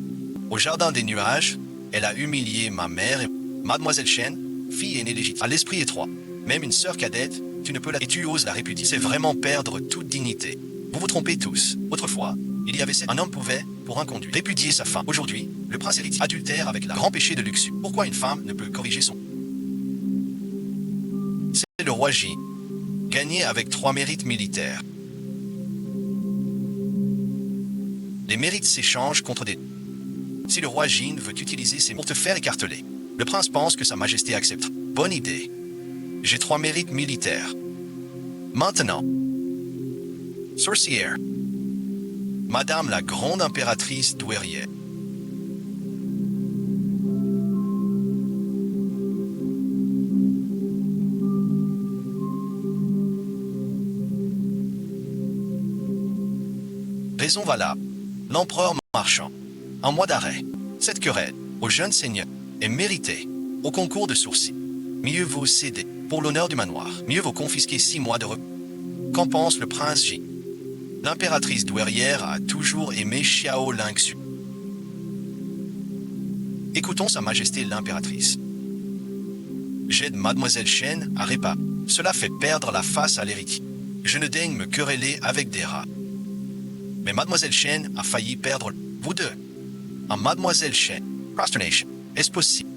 Au jardin des nuages, elle a humilié ma mère et Mademoiselle Chen, fille aînée légitime, à l'esprit étroit. Même une sœur cadette, tu ne peux la... Et tu oses la répudier. C'est vraiment perdre toute dignité. Vous vous trompez tous. Autrefois, il y avait un homme pouvait, pour un conduit, répudier sa femme. Aujourd'hui, le prince héritier adultère avec le grand péché de luxure. Pourquoi une femme ne peut corriger son... C'est le roi J, gagné avec 3 mérites militaires. Les mérites s'échangent contre des... Si le roi Jin veut utiliser ces mots pour te faire écarteler, le prince pense que sa majesté accepte. Bonne idée. J'ai 3 mérites militaires. Maintenant, sorcière. Madame la grande impératrice douairière. Raison valable. L'empereur marchand. Un mois d'arrêt. Cette querelle, au jeune seigneur, est méritée. Au concours de sourcils. Mieux vaut céder. Pour l'honneur du manoir, mieux vaut confisquer 6 mois de repos. Qu'en pense le prince J? L'impératrice douairière a toujours aimé Xiao Lingxu. Écoutons sa majesté l'impératrice. J'aide mademoiselle Chen à réparer. Cela fait perdre la face à l'héritier. Je ne daigne me quereller avec des rats. Mais mademoiselle Chen a failli perdre vous deux. En mademoiselle Chen, prosternation, est-ce possible?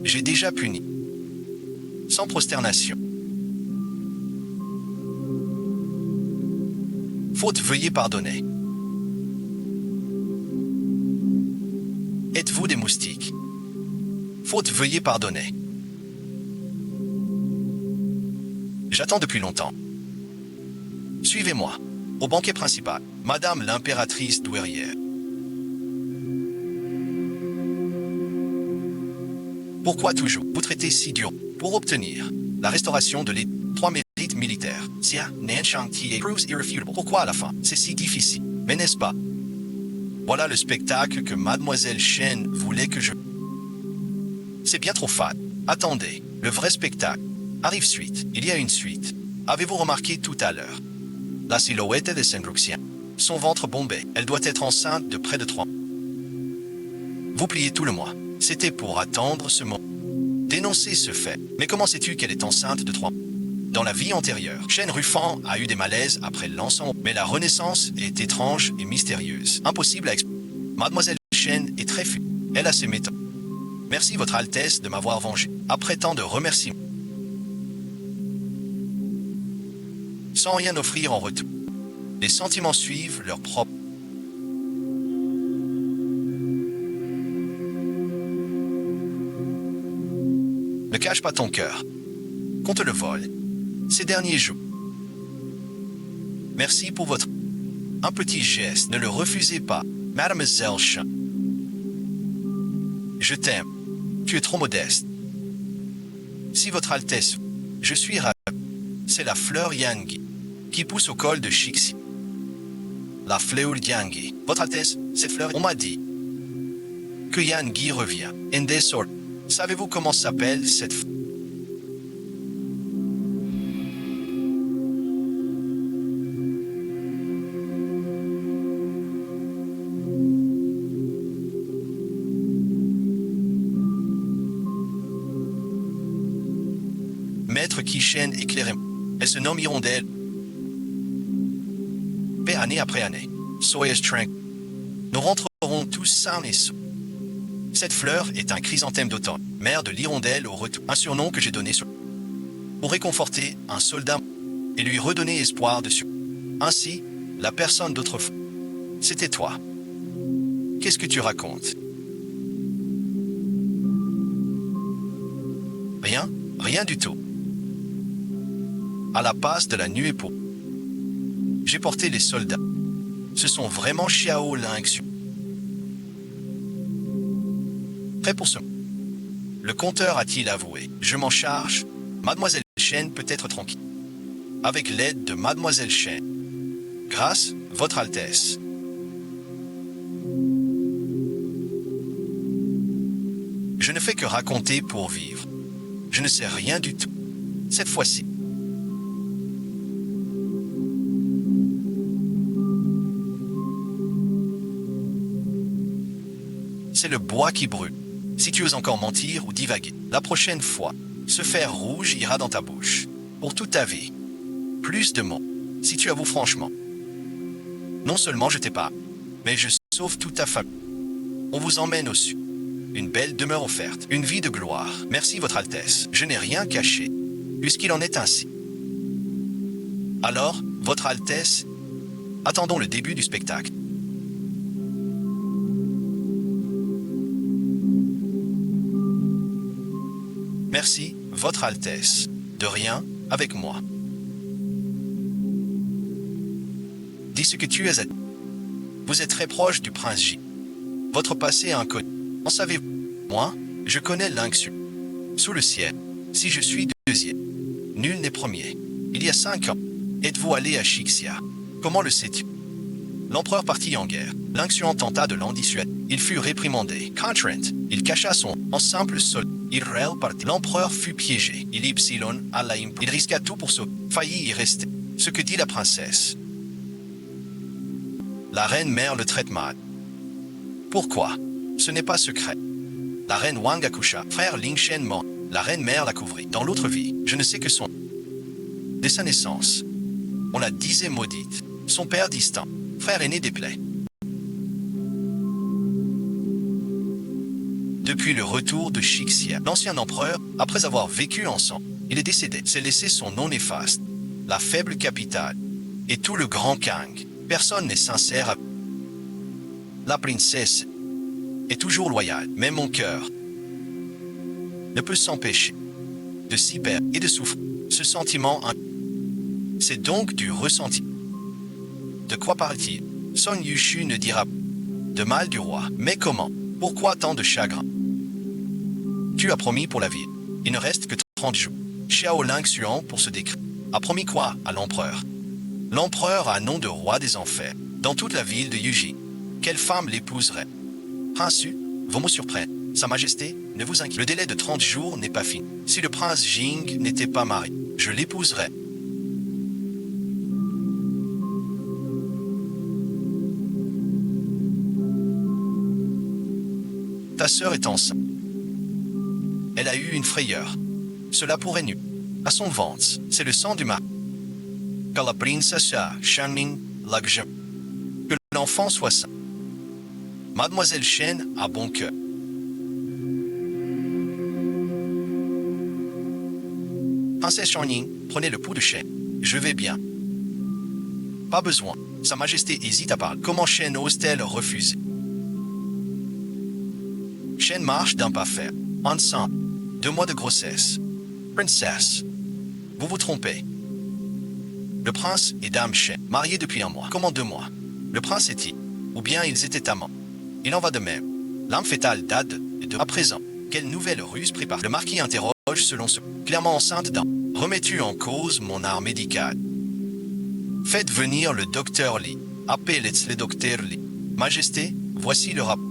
J'ai déjà puni. Sans prosternation. Faute, veuillez pardonner. Êtes-vous des moustiques? Faute, veuillez pardonner. J'attends depuis longtemps. Suivez-moi. Au banquet principal, Madame l'impératrice douairière. Pourquoi toujours vous traitez si dur pour obtenir la restauration de les 3 mérites militaires? Xia, Nanchang Tie proves irrefutable. Pourquoi à la fin? C'est si difficile. Mais n'est-ce pas? Voilà le spectacle que Mademoiselle Chen voulait que je... C'est bien trop fade. Attendez, le vrai spectacle arrive suite. Il y a une suite. Avez-vous remarqué tout à l'heure? La silhouette de Sendruxien. Son ventre bombé. Elle doit être enceinte de près de 3 mois. Vous pliez tout le mois. C'était pour attendre ce moment. Dénoncer ce fait. Mais comment sais-tu qu'elle est enceinte de 3 mois? Dans la vie antérieure, Chen Rufan a eu des malaises après l'encens, mais la renaissance est étrange et mystérieuse. Impossible à expliquer. Mademoiselle Chen est très fuie. Elle a ses méthodes. Merci Votre Altesse de m'avoir vengé. Après tant de remerciements. Sans rien offrir en retour. Les sentiments suivent leur propre. Ne cache pas ton cœur. Qu'on te le vole. Ces derniers jours. Merci pour votre... Un petit geste. Ne le refusez pas. Mademoiselle Chen. Je t'aime. Tu es trop modeste. Si Votre Altesse... Je suis ravi. C'est la fleur Yangi qui pousse au col de Shixi. La fleur Yangi. Votre Altesse, cette fleur... On m'a dit que Yangi revient. In des sortes. Savez-vous comment s'appelle cette fleur? Maître Kishen éclairé. Elle se nomme Hirondelle. Paix année après année. Soyez tranquille. Nous rentrerons tous sains et saufs. Cette fleur est un chrysanthème d'automne, mère de l'hirondelle au retour, un surnom que j'ai donné pour réconforter un soldat et lui redonner espoir dessus. Ainsi, la personne d'autrefois, c'était toi. Qu'est-ce que tu racontes? Rien, rien du tout. À la passe de la nuée pour... J'ai porté les soldats. Ce sont vraiment Xiao Lingxu. Prêt pour ce... Le compteur a-t-il avoué? Je m'en charge. Mademoiselle Chen peut être tranquille. Avec l'aide de Mademoiselle Chen. Grâce, Votre Altesse. Je ne fais que raconter pour vivre. Je ne sais rien du tout. Cette fois-ci. C'est le bois qui brûle. Si tu oses encore mentir ou divaguer, la prochaine fois, ce fer rouge ira dans ta bouche. Pour toute ta vie. Plus de mots. Si tu avoues franchement. Non seulement je t'épargne, mais je sauve toute ta famille. On vous emmène au sud. Une belle demeure offerte. Une vie de gloire. Merci, Votre Altesse. Je n'ai rien caché. Puisqu'il en est ainsi. Alors, Votre Altesse, attendons le début du spectacle. Merci, Votre Altesse. De rien, avec moi. Dis ce que tu as à dire. Vous êtes très proche du prince J. Votre passé est inconnu. En savez-vous? Moi, je connais l'Inxu. Sous le ciel, si je suis deuxième, nul n'est premier. Il y a 5 ans, êtes-vous allé à Shixia? Comment le sais-tu? L'empereur partit en guerre. L'Inxuan tenta de l'en dissuader. Il fut réprimandé. Contraint, il cacha son en simple sol. Israël partit. L'empereur fut piégé. Il Ypsilon à la imp. Il risqua tout pour sauver. Faillit y rester. Ce que dit la princesse. La reine mère le traite mal. Pourquoi? Ce n'est pas secret. La reine Wang accoucha. Frère Ling Shen mort. La reine mère la couvrit. Dans l'autre vie, je ne sais que son. Dès sa naissance, on la disait maudite. Son père distant. Frère aîné des plaies. Depuis le retour de Shixia, l'ancien empereur, après avoir vécu ensemble, il est décédé, s'est laissé son nom néfaste, la faible capitale, et tout le grand Kang. Personne n'est sincère à... La princesse est toujours loyale, mais mon cœur ne peut s'empêcher de s'y perdre et de souffrir. Ce sentiment, c'est donc du ressenti. De quoi parle-t-il? Son Yushu ne dira pas de mal du roi. Mais comment? Pourquoi tant de chagrin? Tu as promis pour la ville. Il ne reste que 30 jours. Xiao Lingxuan pour se décrire. A promis quoi à l'empereur? L'empereur a un nom de roi des enfers. Dans toute la ville de Yuji. Quelle femme l'épouserait? Prince Yu, vos mots surprennent. Sa Majesté, ne vous inquiétez. Le délai de 30 jours n'est pas fini. Si le prince Jing n'était pas marié, je l'épouserais. Ta sœur est enceinte. Elle a eu une frayeur. Cela pourrait nuire à son ventre. C'est le sang du mari. Car la princesse Shanning Lagja. Que l'enfant soit sain. Mademoiselle Shen a bon cœur. Princesse Shanning, prenez le pouls de Shen. Je vais bien. Pas besoin. Sa Majesté hésite à parler. Comment Shen ose-t-elle refuser? Shen marche d'un pas ferme. Enceinte. 2 mois de grossesse. Princesse. Vous vous trompez. Le prince et dame Shen, mariés depuis 1 mois. Comment 2 mois? Le prince est-il? Ou bien ils étaient amants? Il en va de même. L'âme fétale date de à présent. Quelle nouvelle ruse prépare? Le marquis interroge selon ce. Clairement enceinte d'un. Remets-tu en cause mon art médical? Faites venir le docteur Li. Appelez le docteur Li. Majesté, voici le rapport.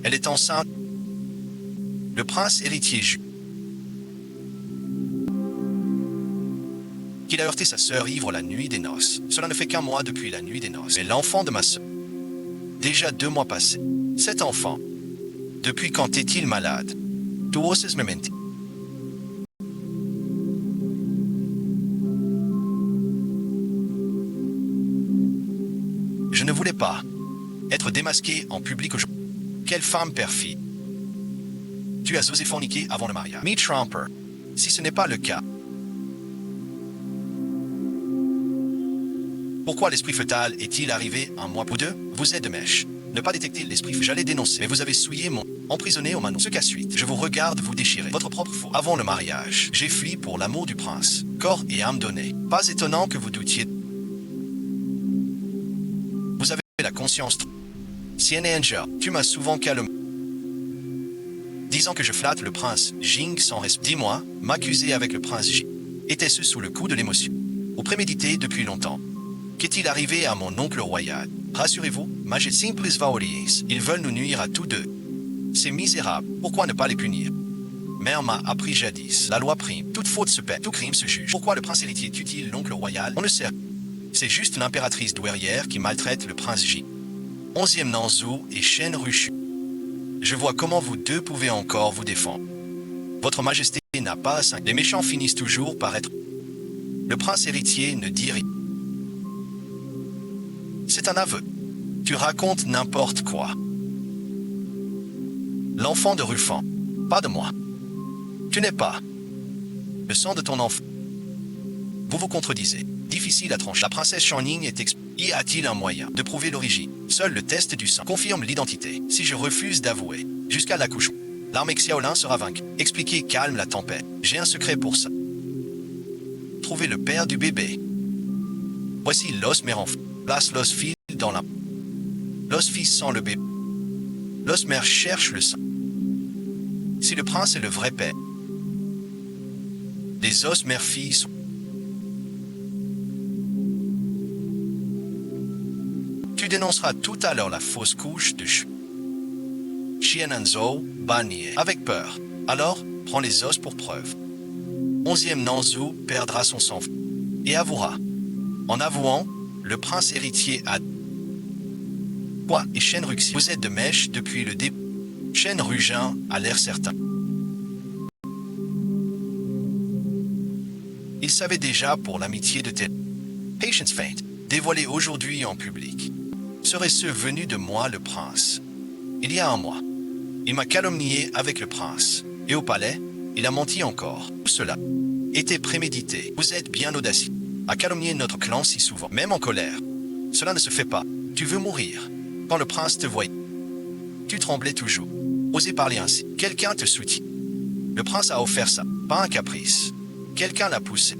Elle est enceinte. Le prince héritier Ju. Qu'il a heurté sa sœur ivre la nuit des noces. Cela ne fait qu'1 mois depuis la nuit des noces. Mais l'enfant de ma sœur. Déjà 2 mois passés. Cet enfant. Depuis quand est-il malade? Tu oses me mentir. Je ne voulais pas être démasqué en public aujourd'hui. Quelle femme perfide. Tu as osé forniquer avant le mariage. Me tromper. Si ce n'est pas le cas. Pourquoi l'esprit fœtal est-il arrivé 1 mois ou 2? Vous êtes de mèche. Ne pas détecter l'esprit. J'allais dénoncer. Mais vous avez souillé mon... Emprisonné au manon. Ce qu'à suite. Je vous regarde vous déchirer. Votre propre faux. Avant le mariage. J'ai fui pour l'amour du prince. Corps et âme donnés. Pas étonnant que vous doutiez. Vous avez la conscience. Xian'Anger, tu m'as souvent calmé, disant que je flatte le prince Jing sans respect. Dis-moi, m'accuser avec le prince Jing. Était-ce sous le coup de l'émotion, ou prémédité depuis longtemps? Qu'est-il arrivé à mon oncle royal? Rassurez-vous, Majesté simples vauriers, ils veulent nous nuire à tous deux. Ces misérables, pourquoi ne pas les punir? Mère m'a appris jadis, la loi prime, toute faute se paie, tout crime se juge. Pourquoi le prince héritier tue-t-il l'oncle royal? On ne sait. C'est juste l'impératrice douairière qui maltraite le prince Jing. 11e Nanzhou et Shen Rushu. Je vois comment vous deux pouvez encore vous défendre. Votre majesté n'a pas à 5. Les méchants finissent toujours par être... Le prince héritier ne dit rien. C'est un aveu. Tu racontes n'importe quoi. L'enfant de Rufan. Pas de moi. Tu n'es pas. Le sang de ton enfant. Vous vous contredisez. Difficile à trancher. La princesse Channing est Y a-t-il un moyen de prouver l'origine? Seul le test du sang confirme l'identité. Si je refuse d'avouer, jusqu'à l'accouchement, l'armée Xiaolin sera vaincue. Expliquer calme la tempête. J'ai un secret pour ça. Trouver le père du bébé. Voici l'os mère enfant. Place l'os fils dans la... L'os fils sans le bébé. L'os mère cherche le sang. Si le prince est le vrai père, les os mère fille sont... Tu dénonceras tout à l'heure la fausse couche de Xian'Anzhou, bannier, avec peur. Alors, prends les os pour preuve. 11e Nanzhou perdra son sang et avouera. En avouant, le prince héritier a... Quoi? Et Shen Ruxi, vous êtes de mèche depuis le début. Shen Rugin a l'air certain. Il savait déjà pour l'amitié de tel. Patience Feint, dévoilé aujourd'hui en public. Serait-ce venu de moi le prince? Il y a un mois, il m'a calomnié avec le prince. Et au palais, il a menti encore. Tout cela était prémédité. Vous êtes bien audacieux à calomnier notre clan si souvent, même en colère. Cela ne se fait pas. Tu veux mourir. Quand le prince te voyait, tu tremblais toujours. Osez parler ainsi. Quelqu'un te soutient. Le prince a offert ça, pas un caprice. Quelqu'un l'a poussé.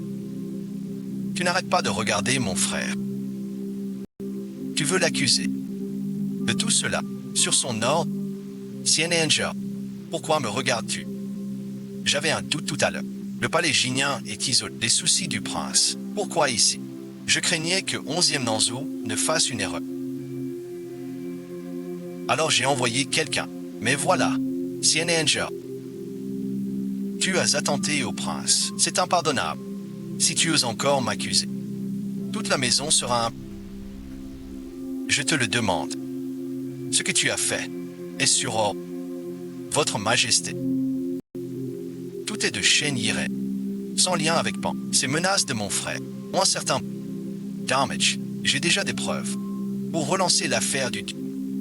Tu n'arrêtes pas de regarder mon frère. Tu veux l'accuser de tout cela, sur son ordre. Xian'Anger, pourquoi me regardes-tu? J'avais un doute tout à l'heure. Le palais Jinyan est isolé. Les soucis du prince. Pourquoi ici? Je craignais que 11e Nanzhou ne fasse une erreur. Alors j'ai envoyé quelqu'un. Mais voilà, Xian'Anger. Tu as attenté au prince. C'est impardonnable. Si tu oses encore m'accuser, toute la maison sera un... Je te le demande. Ce que tu as fait est sur ordre. Votre majesté. Tout est de Shen Yirei. Sans lien avec Pan. Ces menaces de mon frère ont un certain damage. J'ai déjà des preuves. Pour relancer l'affaire du...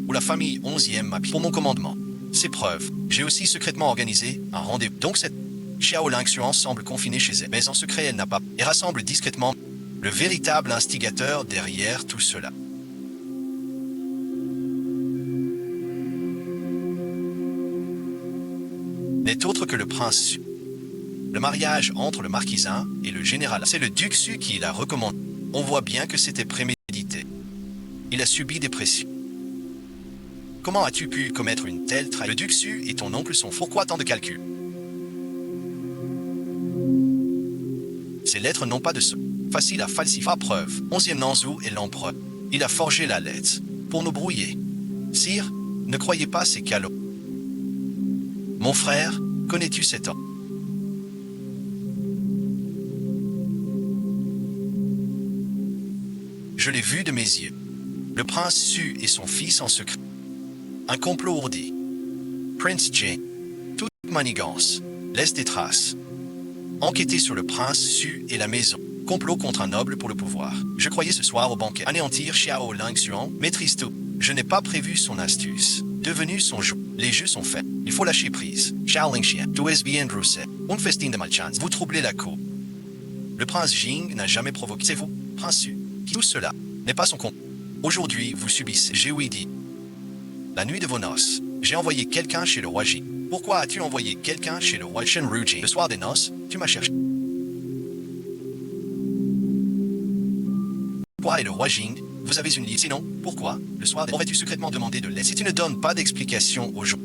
Ou la famille 11e m'a pour mon commandement. Ces preuves. J'ai aussi secrètement organisé un rendez-vous. Donc cette Xiaoling Xuan semble confinée chez elle. Mais en secret, elle n'a pas... Et rassemble discrètement le véritable instigateur derrière tout cela. N'est autre que le prince Su. Le mariage entre le marquisin et le général. C'est le duc Su qui l'a recommandé. On voit bien que c'était prémédité. Il a subi des pressions. Comment as-tu pu commettre une telle trahison? Le duc Su et ton oncle sont... Pourquoi tant de calculs? Ces lettres n'ont pas de sens. Facile à falsifier. Pas preuve. 11e Nanzhou est l'empereur. Il a forgé la lettre pour nous brouiller. Sire, ne croyez pas ces calots. Mon frère, connais-tu cet homme? Je l'ai vu de mes yeux. Le prince Su et son fils en secret. Un complot ourdi. Prince Jane. Toute manigance. Laisse des traces. Enquêter sur le prince Su et la maison. Complot contre un noble pour le pouvoir. Je croyais ce soir au banquet. Anéantir Xiaoling Xuan. Maîtrise tout. Je n'ai pas prévu son astuce. Devenu son jeu. Les jeux sont faits. Il faut lâcher prise. Xiaoling Xian. Tu es bien roussé. Un festin de malchance. Vous troublez la cour. Le prince Jing n'a jamais provoqué. C'est vous, prince Su. Tout cela n'est pas son compte. Aujourd'hui, vous subissez. J'ai ouï dit. La nuit de vos noces, j'ai envoyé quelqu'un chez le roi Jing. Pourquoi as-tu envoyé quelqu'un chez le roi Shen Rujing? Le soir des noces, tu m'as cherché. Pourquoi et le roi Jing Vous avez une liste. Sinon, pourquoi, le soir, aurais-tu secrètement demandé de l'aide? Si tu ne donnes pas d'explication aux gens.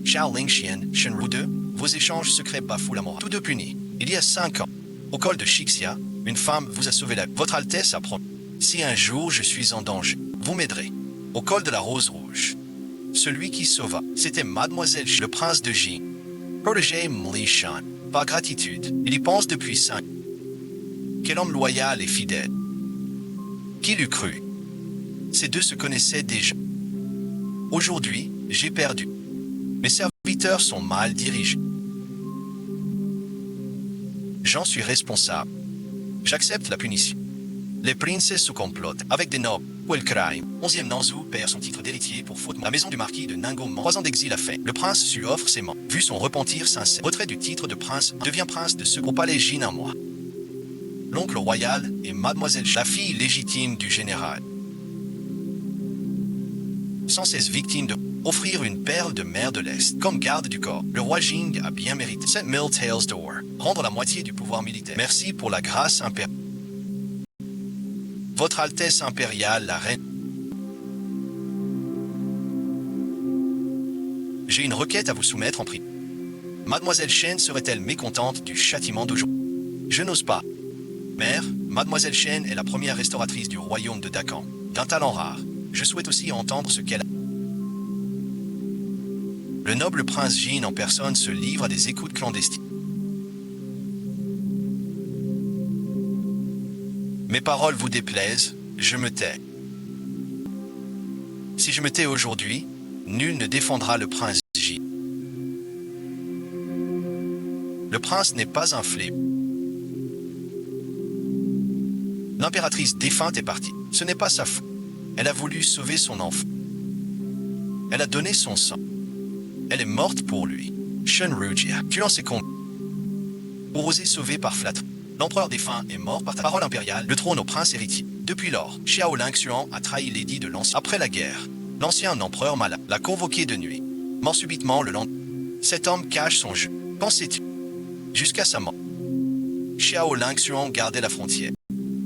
Xiao Lingxian, Shenru 2, vos échanges secrets bafouent la morale. Tous deux punis. Il y a 5 ans, au col de Shixia, une femme vous a sauvé la vie. Votre Altesse a promis. Si un jour je suis en danger, vous m'aiderez. Au col de la Rose Rouge. Celui qui sauva, c'était Mademoiselle le prince de Jin. Protégé Li Shan. Par gratitude, il y pense depuis 5 ans. Quel homme loyal et fidèle. Qui l'eût cru? Ces deux se connaissaient déjà. Aujourd'hui, j'ai perdu. Mes serviteurs sont mal dirigés. J'en suis responsable. J'accepte la punition. Les princesses se complotent avec des nobles. Où est le crime? 11e Nanzhu perd son titre d'héritier pour faute. La maison du marquis de Ningomon. 3 ans d'exil a fait. Le prince su offre ses mains. Vu son repentir sincère. Retrait du titre de prince. Devient prince de ce au palais Jin un mois. L'oncle royal et Mademoiselle la fille légitime du général. Sans cesse victime de offrir une perle de mer de l'Est comme garde du corps. Le roi Jing a bien mérité 7000 taels d'or. Rendre la moitié du pouvoir militaire. Merci pour la grâce impériale. Votre Altesse impériale, la reine. J'ai une requête à vous soumettre en prix. Mademoiselle Shen serait-elle mécontente du châtiment d'aujourd'hui? Je n'ose pas. Mère, Mademoiselle Shen est la première restauratrice du royaume de Dakan, d'un talent rare. Je souhaite aussi entendre ce qu'elle a. Le noble prince Jin en personne se livre à des écoutes clandestines. Mes paroles vous déplaisent, je me tais. Si je me tais aujourd'hui, nul ne défendra le prince Jin. Le prince n'est pas un fléau. L'impératrice défunte est partie. Ce n'est pas sa faute. Elle a voulu sauver son enfant. Elle a donné son sang. Elle est morte pour lui. Shenru Jia, tuant ses comptes. Pour oser sauver par flatterie. L'empereur défunt est mort par ta parole impériale, le trône au prince héritier. Depuis lors, Xiao Lingxuan a trahi l'édit de l'ancien. Après la guerre, l'ancien empereur malade l'a convoqué de nuit. Mort subitement le lendemain. Cet homme cache son jeu. Qu'en sais-tu? Jusqu'à sa mort. Xiao Lingxuan gardait la frontière.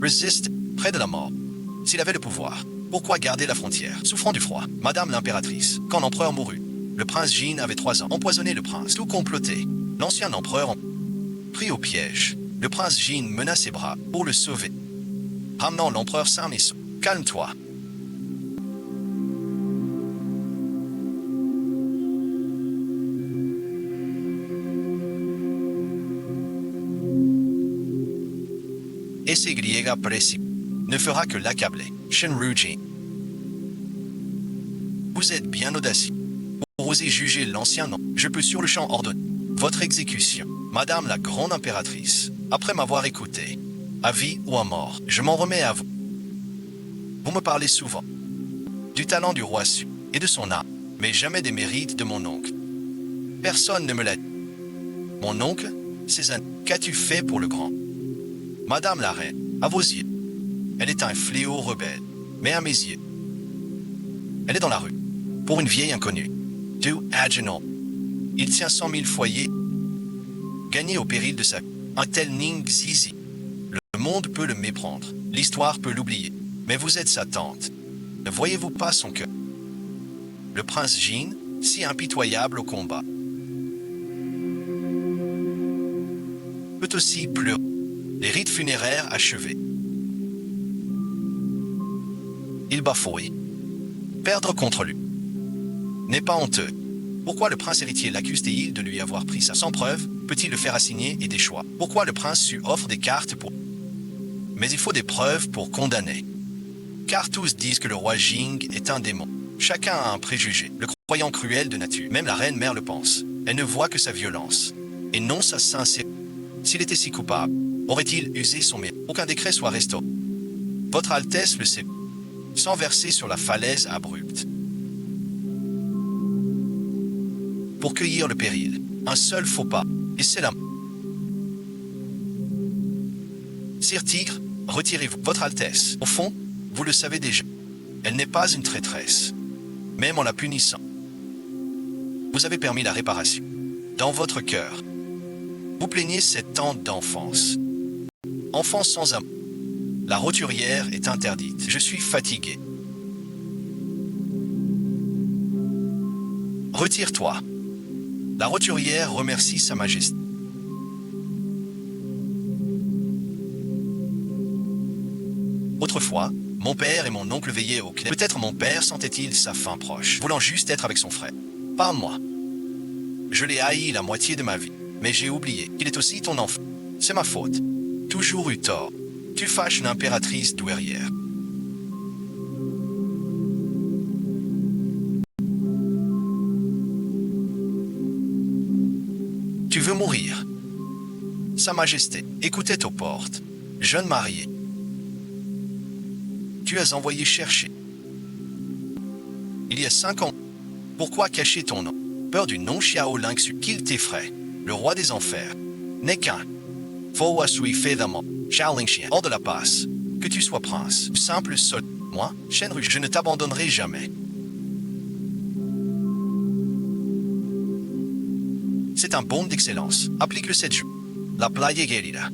Résiste, près de la mort. S'il avait le pouvoir, pourquoi garder la frontière? Souffrant du froid, Madame l'impératrice, quand l'empereur mourut, le prince Jin avait 3 ans. Empoisonné le prince, tout comploté. L'ancien empereur pris au piège. Le prince Jin mena ses bras pour le sauver. Ramenant l'empereur sain et sauf. Calme-toi. SY précis ne fera que l'accabler. Shenru Jin. Vous êtes bien audacieux. Pour oser juger l'ancien nom, je peux sur le champ ordonner votre exécution. Madame la grande impératrice, après m'avoir écouté, à vie ou à mort, je m'en remets à vous. Vous me parlez souvent du talent du roi Su et de son âme, mais jamais des mérites de mon oncle. Personne ne me l'a dit. Mon oncle, Cézanne, qu'as-tu fait pour le grand? Madame la reine, à vos yeux, elle est un fléau rebelle, mais à mes yeux, elle est dans la rue, pour une vieille inconnue. Du Agenor. Il tient 100 000 foyers, gagnés au péril de sa vie. Un tel Ning Zizi. Le monde peut le méprendre, l'histoire peut l'oublier, mais vous êtes sa tante. Ne voyez-vous pas son cœur? Le prince Jin, si impitoyable au combat, peut aussi pleurer. Les rites funéraires achevés. Il bafouille. Perdre contre lui n'est pas honteux. Pourquoi le prince héritier l'accuse-t-il de lui avoir pris ça sans preuve? Peut-il le faire assigner et des choix? Pourquoi le prince Su offre des cartes pour... Mais il faut des preuves pour condamner. Car tous disent que le roi Jing est un démon. Chacun a un préjugé, le croyant cruel de nature. Même la reine mère le pense. Elle ne voit que sa violence, et non sa sincérité. S'il était si coupable, aurait-il usé son mérite? Aucun décret soit restauré. Votre Altesse le sait, sans verser sur la falaise abrupte. Pour cueillir le péril, un seul faux pas, et c'est la... Sire Tigre, retirez-vous. Votre Altesse, au fond, vous le savez déjà, elle n'est pas une traîtresse, même en la punissant. Vous avez permis la réparation. Dans votre cœur, vous plaignez cette tante d'enfance. Enfance sans amour. La roturière est interdite. Je suis fatigué. Retire-toi. La roturière remercie Sa Majesté. Autrefois, mon père et mon oncle veillaient au clair. Peut-être mon père sentait-il sa fin proche, voulant juste être avec son frère. Pas moi. Je l'ai haï la moitié de ma vie, mais j'ai oublié qu'il est aussi ton enfant. C'est ma faute. Toujours eu tort. Tu fâches une impératrice douairière. Tu veux mourir. Sa Majesté écoutait aux portes. Jeune marié. Tu as envoyé chercher. Il y a 5 ans. Pourquoi cacher ton nom? Peur du nom Xiao Lingxu qu'il t'effraie. Le roi des enfers n'est qu'un. Faux suis fait d'amour. Xiao Lingxian, hors de la passe. Que tu sois prince, simple soldat. Moi, Shenru, je ne t'abandonnerai jamais. C'est un baume d'excellence. Applique le 7 jours. La playa guérida.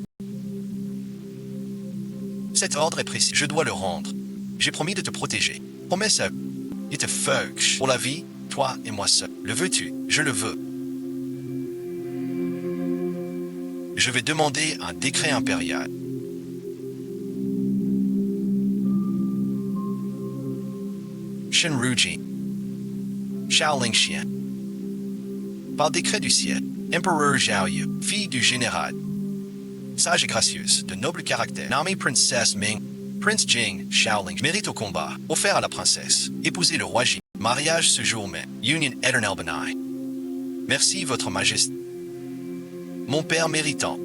Cet ordre est précis. Je dois le rendre. J'ai promis de te protéger. Promesse à il te feuille pour la vie, toi et moi seul. Le veux-tu? Je le veux. Je vais demander un décret impérial. Shenruji. Xiao Lingxian. Par décret du ciel, Empereur Zhao Yu, fille du général, sage et gracieuse, de noble caractère, nommée princesse Ming, Prince Jing, Xiaoling, mérite au combat, offert à la princesse, épouser le roi Jing, mariage ce jour même, union éternelle benign. Merci, votre majesté. Mon père méritant.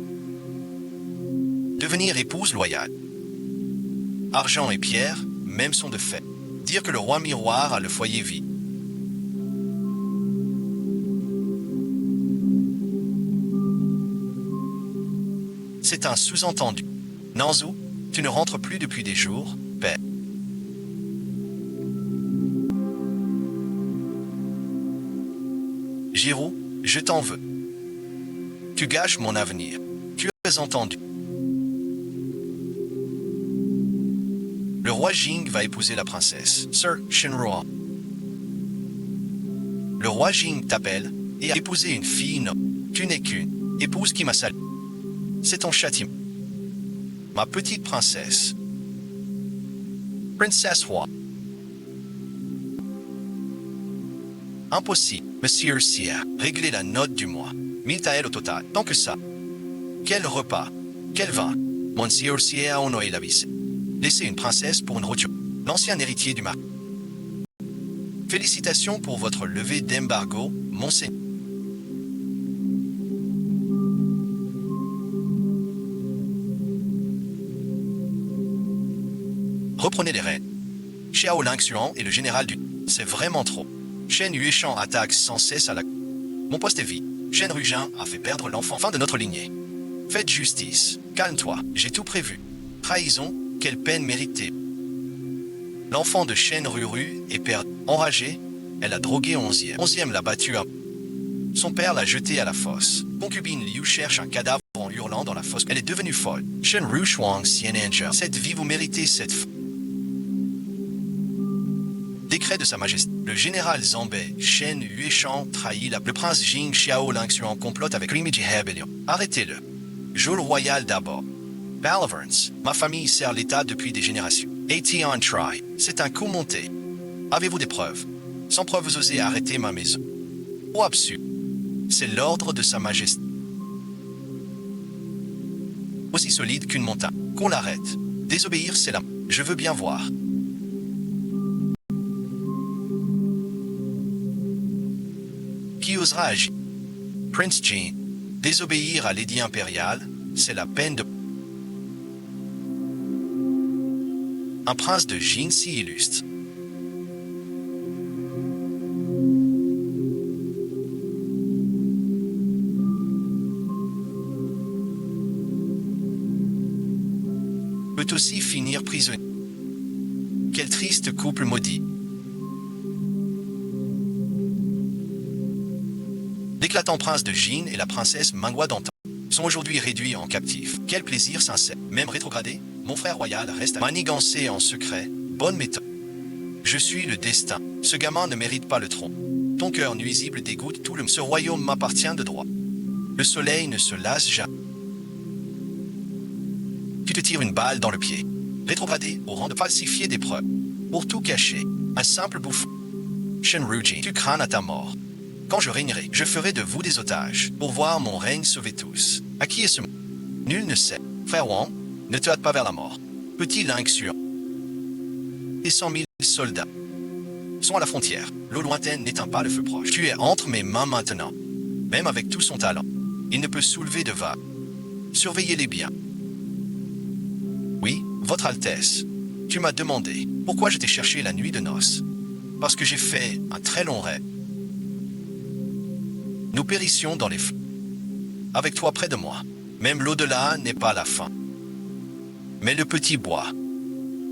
Devenir épouse loyale. Argent et pierre, même sont de fait. Dire que le roi miroir a le foyer vide. C'est un sous-entendu. Nanzu, tu ne rentres plus depuis des jours, paix. Giro, je t'en veux. Tu gâches mon avenir. Tu as entendu. Le roi Jing va épouser la princesse, Sir Shenrua. Le roi Jing t'appelle et a épousé une fille noble. Tu n'es qu'une épouse qui m'a salué. C'est ton châtiment. Ma petite princesse. Princesse Hua. Impossible, Monsieur Sia. Régler la note du mois. 1000 taels au total. Tant que ça. Quel repas. Quel vin. Monsieur Sia a honoré la vie. Laisser une princesse pour une roture. L'ancien héritier du mari. Félicitations pour votre levée d'embargo, Monseigneur. Reprenez les rênes. Xiao Lingxuan est le général du... C'est vraiment trop. Shen Yueshan attaque sans cesse à la... Mon poste est vide. Shen Rujin a fait perdre l'enfant fin de notre lignée. Faites justice. Calme-toi. J'ai tout prévu. Trahison, quelle peine méritée. L'enfant de Shen Ruru est perdu. Enragée, elle a drogué 11e. 11e l'a battu à... Son père l'a jeté à la fosse. Concubine Liu cherche un cadavre en hurlant dans la fosse. Elle est devenue folle. Shen Ru Shuang Xian Anja. Cette vie, vous méritez cette... Décret de Sa Majesté. Le général Zambé, Shen Yueshan, trahit le prince Jing Xiao Lingxuan complote avec Rimiji Hebelion. Arrêtez-le. Jour royal d'abord. Palaverns, ma famille sert l'État depuis des générations. Aetion Try, c'est un coup monté. Avez-vous des preuves? Sans preuves, vous osez arrêter ma maison. Oh absurde. C'est l'ordre de Sa Majesté. Aussi solide qu'une montagne. Qu'on l'arrête. Désobéir, c'est la... Je veux bien voir. Qui osera agir? Prince Jin. Désobéir à l'édit impérial, c'est la peine de... Un prince de Jin si illustre. Peut aussi finir prisonnier. Quel triste couple maudit. L'éclatant prince de Jin et la princesse Mingua d'antan sont aujourd'hui réduits en captifs. Quel plaisir sincère, même rétrogradé. Mon frère royal reste à manigancer en secret. Bonne méthode. Je suis le destin. Ce gamin ne mérite pas le trône. Ton cœur nuisible dégoûte tout le... Ce royaume m'appartient de droit. Le soleil ne se lasse jamais. Tu te tires une balle dans le pied. Rétrogradé au rang de falsifier des preuves. Pour tout cacher, un simple bouffon. Shenruji, tu crains à ta mort. Quand je régnerai, je ferai de vous des otages, pour voir mon règne sauver tous. À qui est ce mot? Nul ne sait. Frère Wang, ne te hâte pas vers la mort. Petit lynx sur et 100 000 soldats sont à la frontière. L'eau lointaine n'éteint pas le feu proche. Tu es entre mes mains maintenant. Même avec tout son talent, il ne peut soulever de vagues. Surveillez-les bien. Oui, Votre Altesse, tu m'as demandé pourquoi je t'ai cherché la nuit de noces. Parce que j'ai fait un très long rêve. Nous périssions dans les feux. Avec toi près de moi, même l'au-delà n'est pas la fin. Mais le petit bois,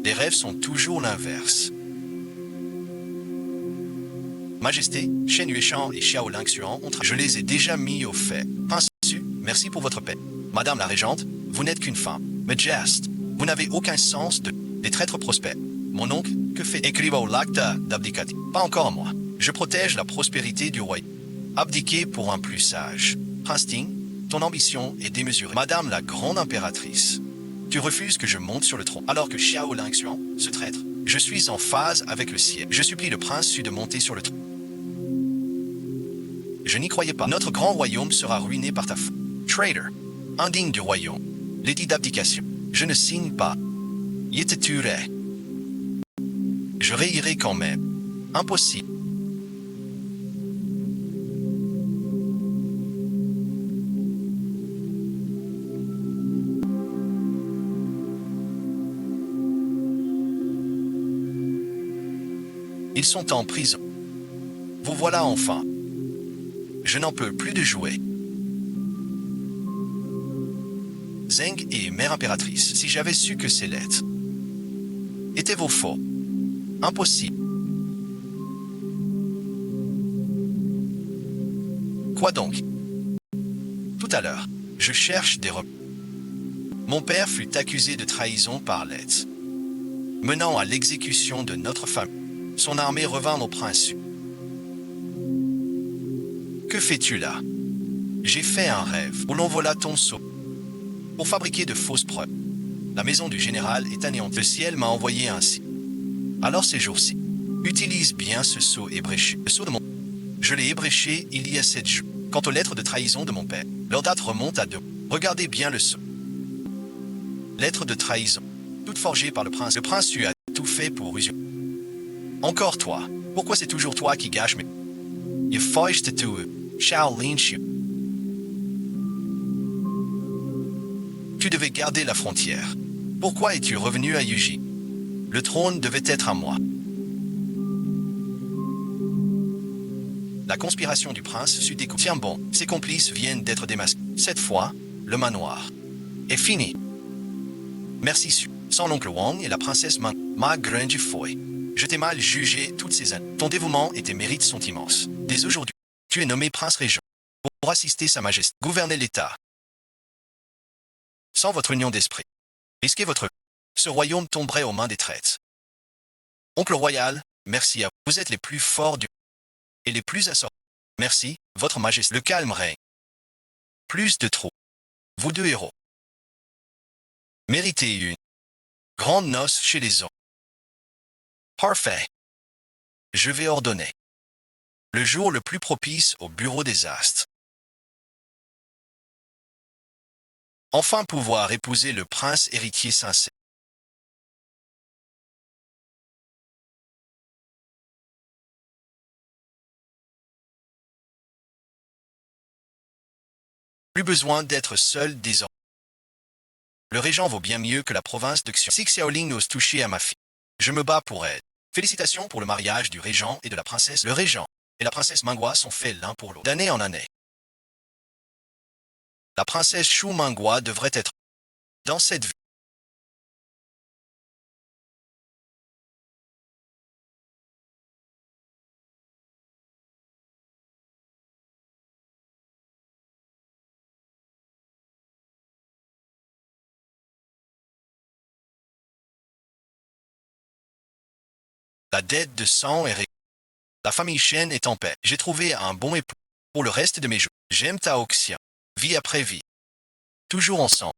les rêves sont toujours l'inverse. Majesté, Shen Yueshan et Xiao Lingxuan je les ai déjà mis au fait. Prince Su, merci pour votre paix. Madame la Régente, vous n'êtes qu'une femme. Majeste, vous n'avez aucun sens des traîtres prospères. Mon oncle, que fait écrire au l'acte d'abdicati? Pas encore à moi. Je protège la prospérité du royaume. Abdiquer pour un plus sage. Prince Ting, ton ambition est démesurée. Madame la grande impératrice, tu refuses que je monte sur le trône. Alors que Xiao Lingxuan, ce traître, je suis en phase avec le ciel. Je supplie le prince Su de monter sur le trône. Je n'y croyais pas. Notre grand royaume sera ruiné par ta faute. Traitor, indigne du royaume. L'édit d'abdication. Je ne signe pas. Il te tuerait. Je rayirai quand même. Impossible. Ils sont en prison. Vous voilà enfin. Je n'en peux plus de jouer. Zeng et mère impératrice, si j'avais su que ces lettres étaient vos faux. Impossible. Quoi donc? Tout à l'heure, je cherche des remèdes. Mon père fut accusé de trahison par lettre, menant à l'exécution de notre famille. Son armée revint au prince. Que fais-tu là? J'ai fait un rêve où l'on vola ton sceau pour fabriquer de fausses preuves. La maison du général est anéantie. Le ciel m'a envoyé ainsi. Alors ces jours-ci, utilise bien ce sceau ébréché. Le sceau de mon... Je l'ai ébréché il y a 7 jours. Quant aux lettres de trahison de mon père, leur date remonte à 2. Regardez bien le sceau. Lettre de trahison, toute forgée par le prince. Le prince Su a tout fait pour usurper. Encore toi. Pourquoi c'est toujours toi qui gâches mes... Je feuchte tu, Xiao Lingxiu. Tu devais garder la frontière. Pourquoi es-tu revenu à Yuji? Le trône devait être à moi. La conspiration du prince Su découvre. Tiens bon, ses complices viennent d'être démasqués. Cette fois, le manoir est fini. Merci Su. Sans l'oncle Wang et la princesse Meng, ma grande foy. Je t'ai mal jugé toutes ces années. Ton dévouement et tes mérites sont immenses. Dès aujourd'hui, tu es nommé prince régent pour assister sa majesté, gouverner l'État. Sans votre union d'esprit, risquez votre vie. Ce royaume tomberait aux mains des traîtres. Oncle royal, merci à vous. Vous êtes les plus forts du et les plus assortis. Merci, votre majesté. Le calme règne. Plus de trop. Vous deux héros. Méritez une grande noce chez les hommes. Parfait. Je vais ordonner. Le jour le plus propice au bureau des astres. Enfin pouvoir épouser le prince héritier sincère. Plus besoin d'être seul désormais. Le régent vaut bien mieux que la province de Xian. Si Xiaoling n'ose toucher à ma fille, je me bats pour elle. Félicitations pour le mariage du régent et de la princesse. Le régent et la princesse Menghua sont faits l'un pour l'autre. D'année en année. La princesse Shu Menghua devrait être dans cette vie. La dette de sang est réglée. La famille Chen est en paix. J'ai trouvé un bon époux pour le reste de mes jours. J'aime Tao Xian. Vie après vie. Toujours ensemble.